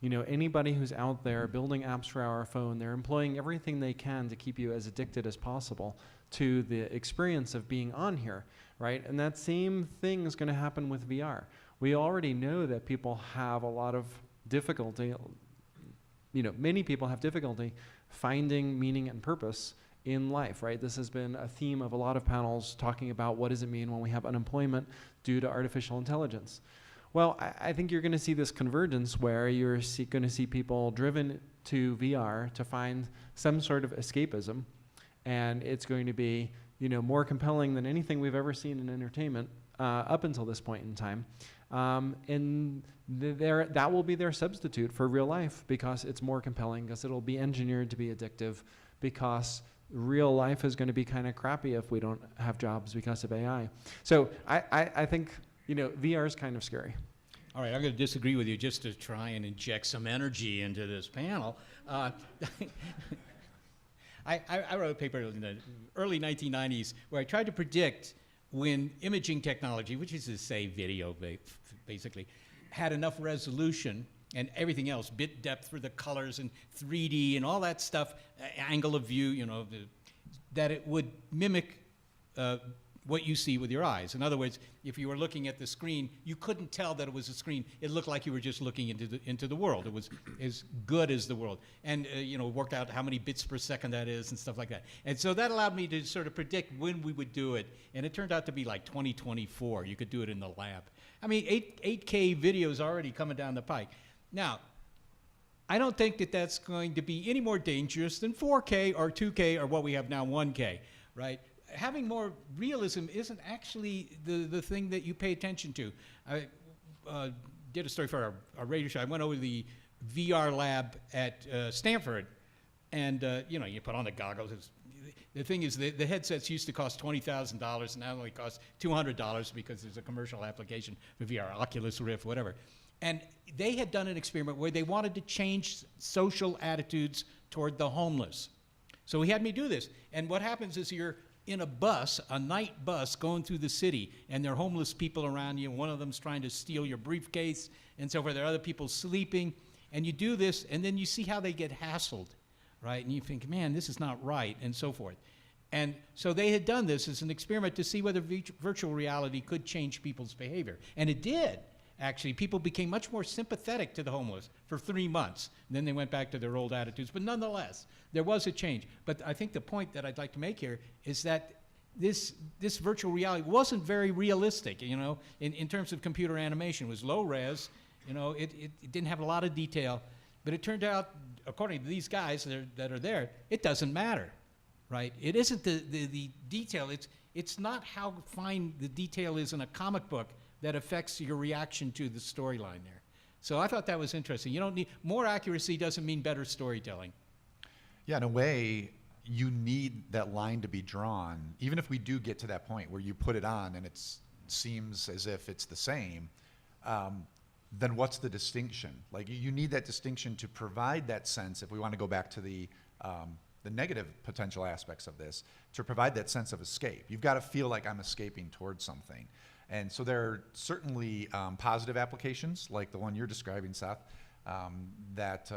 anybody who's out there building apps for our phone, they're employing everything they can to keep you as addicted as possible to the experience of being on here, right? And that same thing is going to happen with VR. We already know that people have a lot of difficulty, many people have difficulty finding meaning and purpose in life, right? This has been a theme of a lot of panels talking about what does it mean when we have unemployment due to artificial intelligence. Well, I think you're going to see this convergence where you're going to see people driven to VR to find some sort of escapism, and it's going to be, more compelling than anything we've ever seen in entertainment up until this point in time. And that will be their substitute for real life because it's more compelling, because it'll be engineered to be addictive, because real life is going to be kind of crappy if we don't have jobs because of AI. So I think, VR is kind of scary. All right, I'm going to disagree with you just to try and inject some energy into this panel. I wrote a paper in the early 1990s where I tried to predict when imaging technology, which is to say video basically, had enough resolution and everything else, bit depth for the colors and 3D and all that stuff, angle of view, that it would mimic what you see with your eyes. In other words, if you were looking at the screen, you couldn't tell that it was a screen. It looked like you were just looking into the world. It was as good as the world. And, worked out how many bits per second that is and stuff like that. And so that allowed me to sort of predict when we would do it. And it turned out to be like 2024. You could do it in the lab. I mean, 8K video is already coming down the pike. Now, I don't think that that's going to be any more dangerous than 4K or 2K or what we have now, 1K, right? Having more realism isn't actually the thing that you pay attention to. I did a story for our radio show. I went over to the VR lab at Stanford, and you put on the goggles. The thing is, the headsets used to cost $20,000, and now only cost $200 because there's a commercial application for VR, Oculus Rift, whatever. And they had done an experiment where they wanted to change social attitudes toward the homeless. So he had me do this. And what happens is you're in a bus, a night bus going through the city, and there are homeless people around you, and one of them's trying to steal your briefcase, and so forth. There are other people sleeping, and you do this, and then you see how they get hassled, right? And you think, man, this is not right, and so forth. And so they had done this as an experiment to see whether virtual reality could change people's behavior. And it did. Actually, people became much more sympathetic to the homeless for 3 months. And then they went back to their old attitudes. But nonetheless, there was a change. But I think the point that I'd like to make here is that this virtual reality wasn't very realistic, in terms of computer animation. It was low res, it didn't have a lot of detail. But it turned out, according to these guys that are there, it doesn't matter, right? It isn't the detail. It's not how fine the detail is in a comic book that affects your reaction to the storyline there. So I thought that was interesting. You don't need more accuracy doesn't mean better storytelling. Yeah, in a way, you need that line to be drawn. Even if we do get to that point where you put it on and it seems as if it's the same, then what's the distinction? Like you need that distinction to provide that sense, if we want to go back to the negative potential aspects of this, to provide that sense of escape. You've got to feel like I'm escaping towards something. And so there are certainly positive applications, like the one you're describing, Seth, that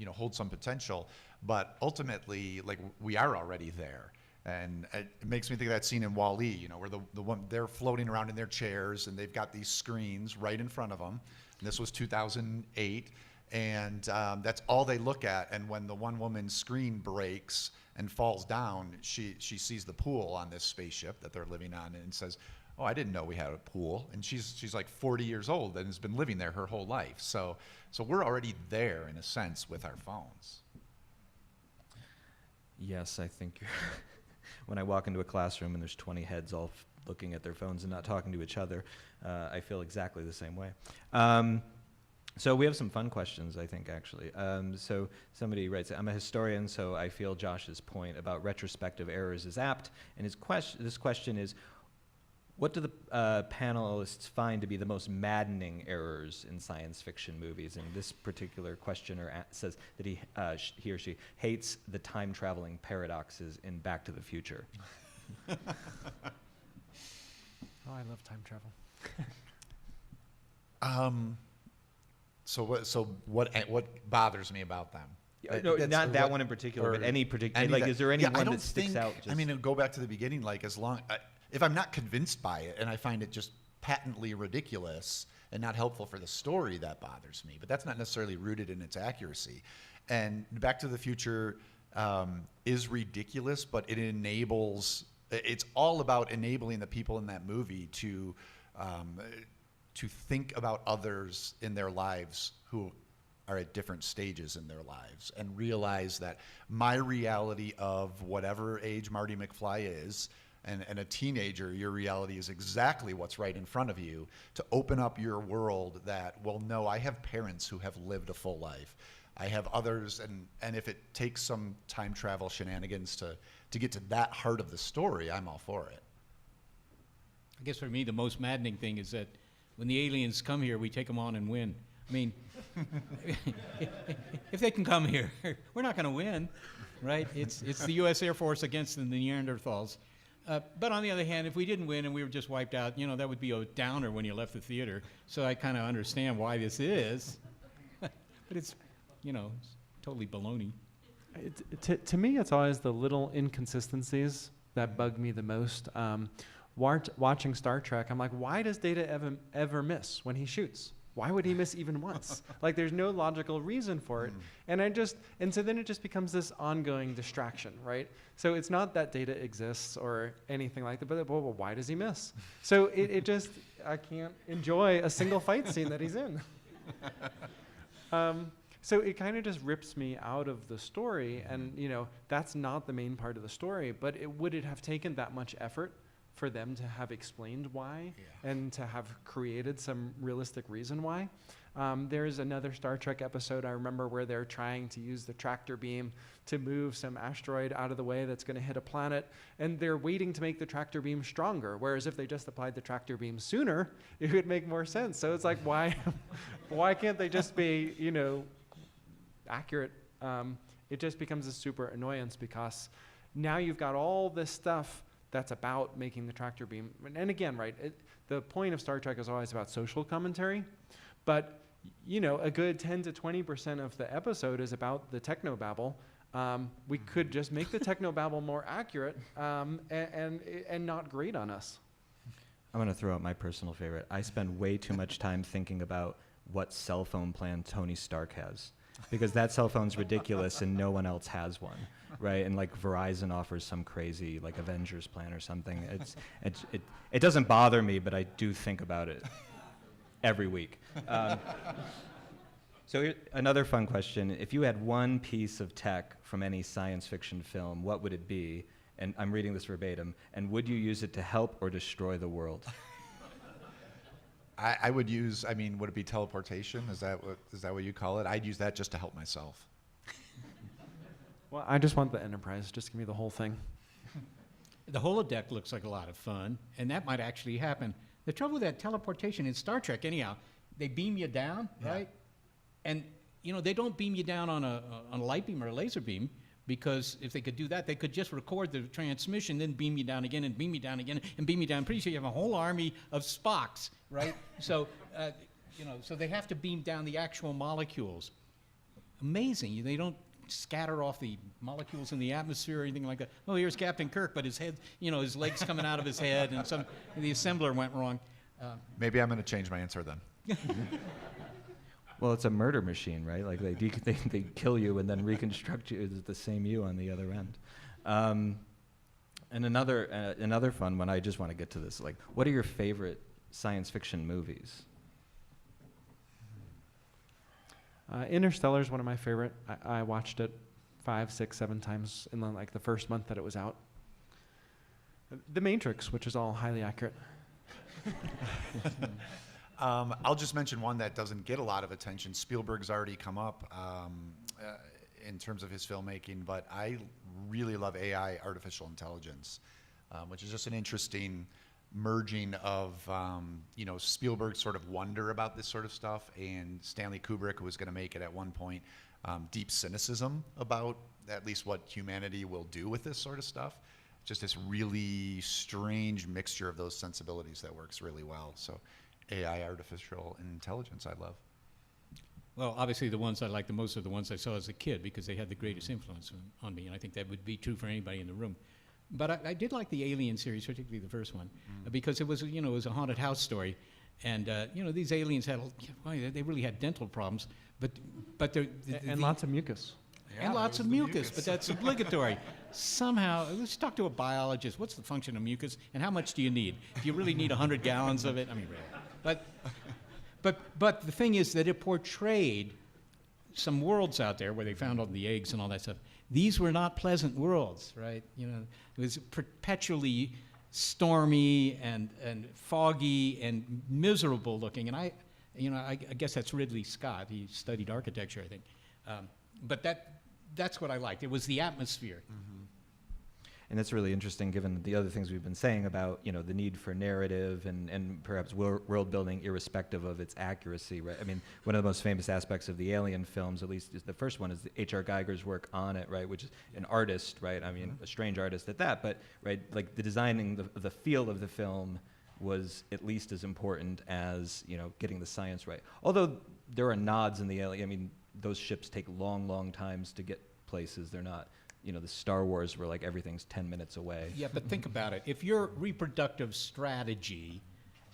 hold some potential. But ultimately, like we are already there, and it makes me think of that scene in Wall-E, where the one they're floating around in their chairs, and they've got these screens right in front of them. And this was 2008, and that's all they look at. And when the one woman's screen breaks and falls down, she sees the pool on this spaceship that they're living on, and says, "Oh, I didn't know we had a pool." And she's like 40 years old and has been living there her whole life. So we're already there in a sense with our phones. Yes, I think when I walk into a classroom and there's 20 heads all looking at their phones and not talking to each other, I feel exactly the same way. So we have some fun questions, I think, actually. So somebody writes, "I'm a historian, so I feel Josh's point about retrospective errors is apt." And this question is, What do the panelists find to be the most maddening errors in science fiction movies? And this particular questioner says that he or she hates the time-traveling paradoxes in Back to the Future. Oh, I love time travel. So what bothers me about them? No, That's- not that what- one in particular, or but any particular. any Like, that- is there any yeah, I one don't that sticks think- out? I mean, go back to the beginning. Like, if I'm not convinced by it and I find it just patently ridiculous and not helpful for the story, that bothers me. But that's not necessarily rooted in its accuracy. And Back to the Future is ridiculous, but it enables. It's all about enabling the people in that movie to think about others in their lives who are at different stages in their lives and realize that my reality of whatever age Marty McFly is, and a teenager, your reality is exactly what's right in front of you, to open up your world that, well, no, I have parents who have lived a full life. I have others, and if it takes some time travel shenanigans to get to that heart of the story, I'm all for it. I guess for me, the most maddening thing is that when the aliens come here, we take them on and win. I mean, if they can come here, we're not going to win, right? It's the U.S. Air Force against the Neanderthals. But on the other hand, if we didn't win and we were just wiped out, that would be a downer when you left the theater. So I kind of understand why this is. But it's, it's totally baloney. To me, it's always the little inconsistencies that bug me the most. Watching Star Trek, I'm like, why does Data ever miss when he shoots? Why would he miss even once? Like, there's no logical reason for it. And so then it just becomes this ongoing distraction, right? So it's not that Data exists or anything like that, but well, why does he miss? So it just, I can't enjoy a single fight scene that he's in. So it kind of just rips me out of the story, and that's not the main part of the story, but would it have taken that much effort for them to have explained why and to have created some realistic reason why? There's another Star Trek episode I remember where they're trying to use the tractor beam to move some asteroid out of the way that's going to hit a planet, and they're waiting to make the tractor beam stronger, whereas if they just applied the tractor beam sooner, it would make more sense. So it's like, why can't they just be, accurate? It just becomes a super annoyance because now you've got all this stuff that's about making the tractor beam. And again, right, the point of Star Trek is always about social commentary, but a good 10 to 20% of the episode is about the technobabble. We could just make the technobabble more accurate and not grate on us. I'm going to throw out my personal favorite. I spend way too much time thinking about what cell phone plan Tony Stark has, because that cell phone's ridiculous and no one else has one, right? And like Verizon offers some crazy like Avengers plan or something. It doesn't bother me, but I do think about it every week. So another fun question: if you had one piece of tech from any science fiction film, what would it be? And I'm reading this verbatim. And would you use it to help or destroy the world? I would use, would it be teleportation? Is that what you call it? I'd use that just to help myself. Well, I just want the Enterprise. Just give me the whole thing. The holodeck looks like a lot of fun, and that might actually happen. The trouble with that teleportation in Star Trek, anyhow, they beam you down, right? And they don't beam you down on a light beam or a laser beam, because if they could do that, they could just record the transmission, then beam you down again and beam you down again and beam you down. Pretty sure you have a whole army of Spocks, right? So, so they have to beam down the actual molecules. Amazing. They don't scatter off the molecules in the atmosphere or anything like that. Oh, here's Captain Kirk, but his head, his legs coming out of his head, and the assembler went wrong. Maybe I'm going to change my answer then. Well, it's a murder machine, right? Like they kill you and then reconstruct you as the same you on the other end. And another fun one. I just want to get to this. Like, what are your favorite science fiction movies? Interstellar is one of my favorite. I watched it 5, 6, 7 times in the first month that it was out. The Matrix, which is all highly accurate. I'll just mention one that doesn't get a lot of attention. Spielberg's already come up in terms of his filmmaking, but I really love AI, artificial intelligence, which is just an interesting merging of Spielberg's sort of wonder about this sort of stuff and Stanley Kubrick, who was going to make it at one point, deep cynicism about at least what humanity will do with this sort of stuff. Just this really strange mixture of those sensibilities that works really well. So AI, artificial intelligence, I love. Well, obviously the ones I like the most are the ones I saw as a kid because they had the greatest influence on me, and I think that would be true for anybody in the room. But I did like the Alien series, particularly the first one, because it was a haunted house story, and these aliens had they really had dental problems, but And lots of mucus. and lots of mucus, but that's obligatory. Somehow, let's talk to a biologist. What's the function of mucus, and how much do you need? Do you really need 100 gallons of it? I mean, really. But the thing is that it portrayed some worlds out there where they found all the eggs and all that stuff. These were not pleasant worlds, right? It was perpetually stormy and foggy and miserable looking. And I guess that's Ridley Scott. He studied architecture, I think. But that's what I liked. It was the atmosphere. And that's really interesting given the other things we've been saying about, the need for narrative and perhaps world building irrespective of its accuracy, right? I mean, one of the most famous aspects of the Alien films, at least is the first one, is H.R. Geiger's work on it, right? Which is an artist, right? I mean, a strange artist at that, but, right, like the designing the feel of the film was at least as important as, getting the science right. Although there are nods in the Alien, I mean, those ships take long, long times to get places. They're not, the Star Wars where like everything's 10 minutes away. Yeah, but think about it. If your reproductive strategy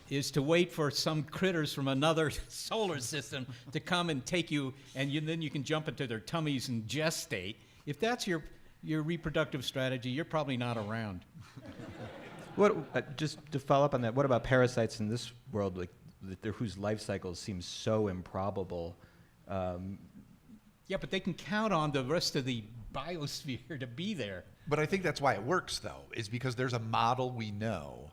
is to wait for some critters from another solar system to come and take you, and then you can jump into their tummies and gestate, if that's your reproductive strategy, you're probably not around. Just to follow up on that, what about parasites in this world, like whose life cycles seem so improbable? Yeah, but they can count on the rest of the biosphere to be there. But I think that's why it works, though, is because there's a model we know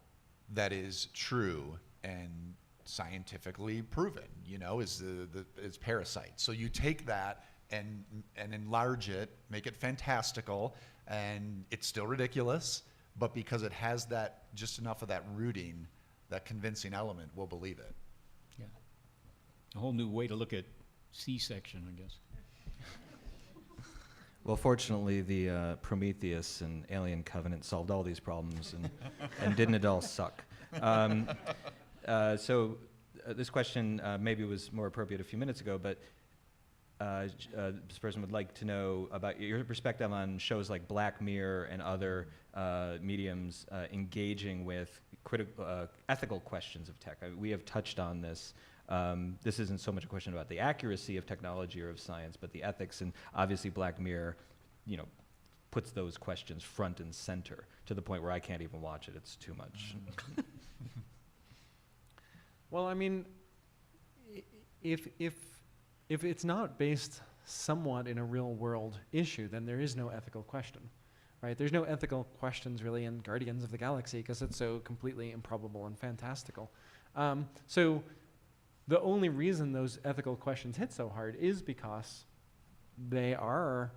that is true and scientifically proven, is parasites. So you take that and enlarge it, make it fantastical, and it's still ridiculous, but because it has that, just enough of that rooting, that convincing element, we'll believe it. Yeah. A whole new way to look at C-section, I guess. Well, fortunately, the Prometheus and Alien Covenant solved all these problems, and didn't it all suck? So this question maybe was more appropriate a few minutes ago, but this person would like to know about your perspective on shows like Black Mirror and other mediums engaging with ethical questions of tech. We have touched on this. This isn't so much a question about the accuracy of technology or of science, but the ethics, and obviously Black Mirror, puts those questions front and center to the point where I can't even watch it. It's too much. Well, I mean, if it's not based somewhat in a real world issue, then there is no ethical question, right? There's no ethical questions really in Guardians of the Galaxy because it's so completely improbable and fantastical. So the only reason those ethical questions hit so hard is because they are,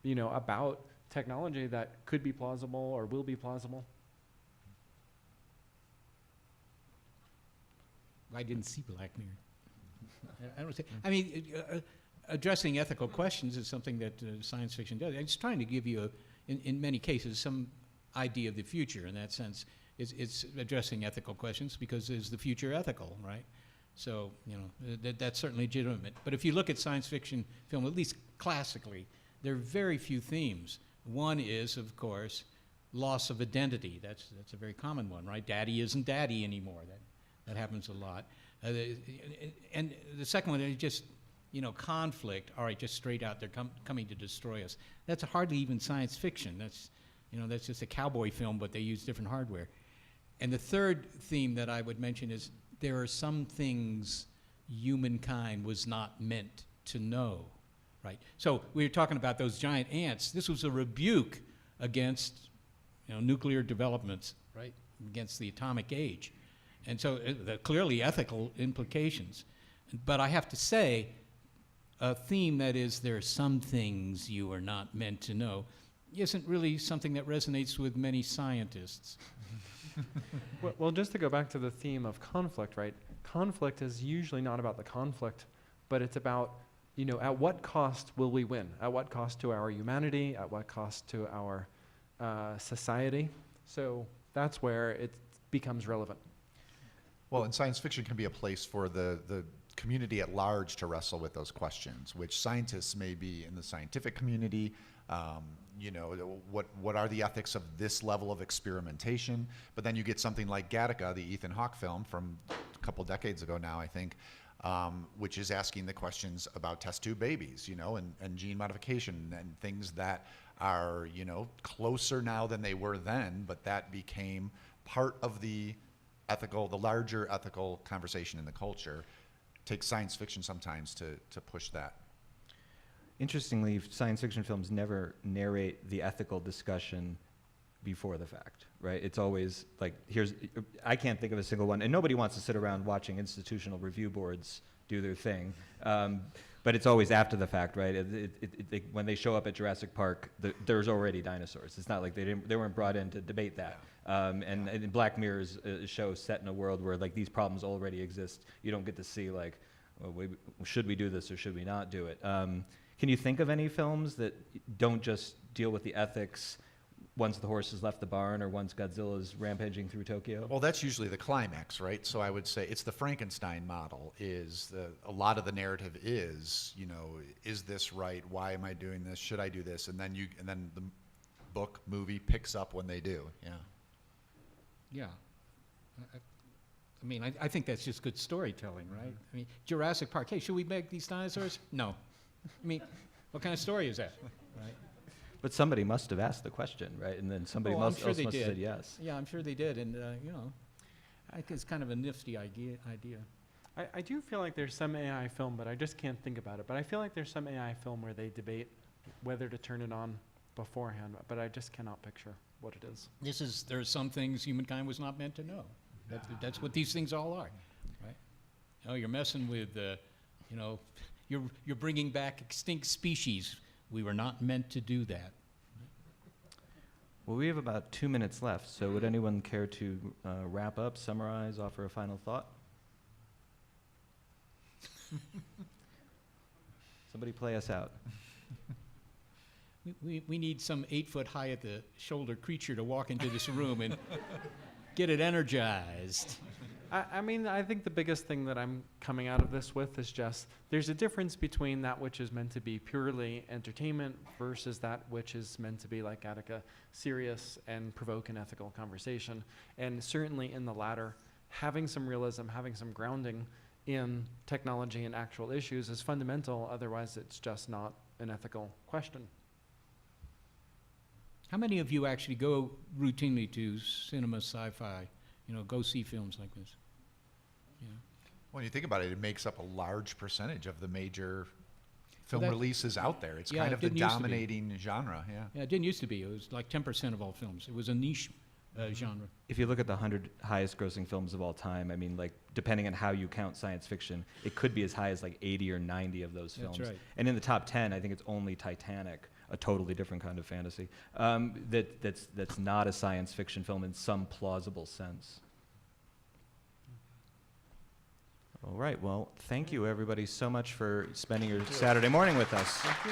about technology that could be plausible or will be plausible. I didn't see Black Mirror. I don't say. I mean, addressing ethical questions is something that science fiction does. It's trying to give you, in many cases, some idea of the future. In that sense, it's addressing ethical questions because is the future ethical, right? So, that's certainly legitimate. But if you look at science fiction film, at least classically, there are very few themes. One is, of course, loss of identity. That's a very common one, right? Daddy isn't daddy anymore. That happens a lot. And the second one is just, conflict. All right, just straight out, they're coming to destroy us. That's hardly even science fiction. That's just a cowboy film, but they use different hardware. And the third theme that I would mention is there are some things humankind was not meant to know, right? So we were talking about those giant ants. This was a rebuke against, nuclear developments, right? Against the atomic age. And so there clearly ethical implications. But I have to say, a theme that is there are some things you are not meant to know isn't really something that resonates with many scientists. Well, just to go back to the theme of conflict, right? Conflict is usually not about the conflict, but it's about, at what cost will we win? At what cost to our humanity? At what cost to our society? So that's where it becomes relevant. Well, and science fiction can be a place for the community at large to wrestle with those questions, which scientists may be in the scientific community. What are the ethics of this level of experimentation? But then you get something like Gattaca, the Ethan Hawke film from a couple decades ago now, I think, which is asking the questions about test tube babies, and gene modification and things that are, closer now than they were then, but that became part of the larger ethical conversation in the culture. It takes science fiction sometimes to push that. Interestingly, science fiction films never narrate the ethical discussion before the fact, right? It's always like, I can't think of a single one, and nobody wants to sit around watching institutional review boards do their thing, but it's always after the fact, right? When they show up at Jurassic Park, there's already dinosaurs. It's not like they weren't brought in to debate that. And Black Mirror is a show set in a world where like these problems already exist. You don't get to see like, should we do this or should we not do it? Can you think of any films that don't just deal with the ethics once the horse has left the barn or once Godzilla's rampaging through Tokyo? Well, that's usually the climax, right? So I would say it's the Frankenstein model. A lot of the narrative is, is this right? Why am I doing this? Should I do this? And then the book, movie picks up when they do. Yeah. Yeah. I think that's just good storytelling, right? Jurassic Park. Hey, should we make these dinosaurs? No. What kind of story is that? Right? But somebody must have asked the question, right? And then somebody else must have said yes. Yeah, I'm sure they did. And, I think it's kind of a nifty idea. I do feel like there's some AI film, but I just can't think about it. But I feel like there's some AI film where they debate whether to turn it on beforehand, but I just cannot picture what it is. There are some things humankind was not meant to know. That's what these things all are, right? You're messing with, you're bringing back extinct species. We were not meant to do that. Well, we have about 2 minutes left, so would anyone care to wrap up, summarize, offer a final thought? Somebody play us out. We need some 8 foot high at the shoulder creature to walk into this room and get it energized. I think the biggest thing that I'm coming out of this with is just there's a difference between that which is meant to be purely entertainment versus that which is meant to be, like Gattaca, serious and provoke an ethical conversation. And certainly in the latter, having some realism, having some grounding in technology and actual issues is fundamental. Otherwise, it's just not an ethical question. How many of you actually go routinely to cinema, sci-fi, go see films like this? When you think about it, it makes up a large percentage of the major film that- releases out there. It's Yeah, kind it of the didn't used to be. dominating genre, yeah. Yeah, it didn't used to be. It was like 10% of all films. It was a niche genre. If you look at the 100 highest grossing films of all time, depending on how you count science fiction, it could be as high as like 80 or 90 of those films. That's right. And in the top 10, I think it's only Titanic, a totally different kind of fantasy, that's not a science fiction film in some plausible sense. All right, well, thank you everybody so much for spending your Saturday morning with us. Thank you.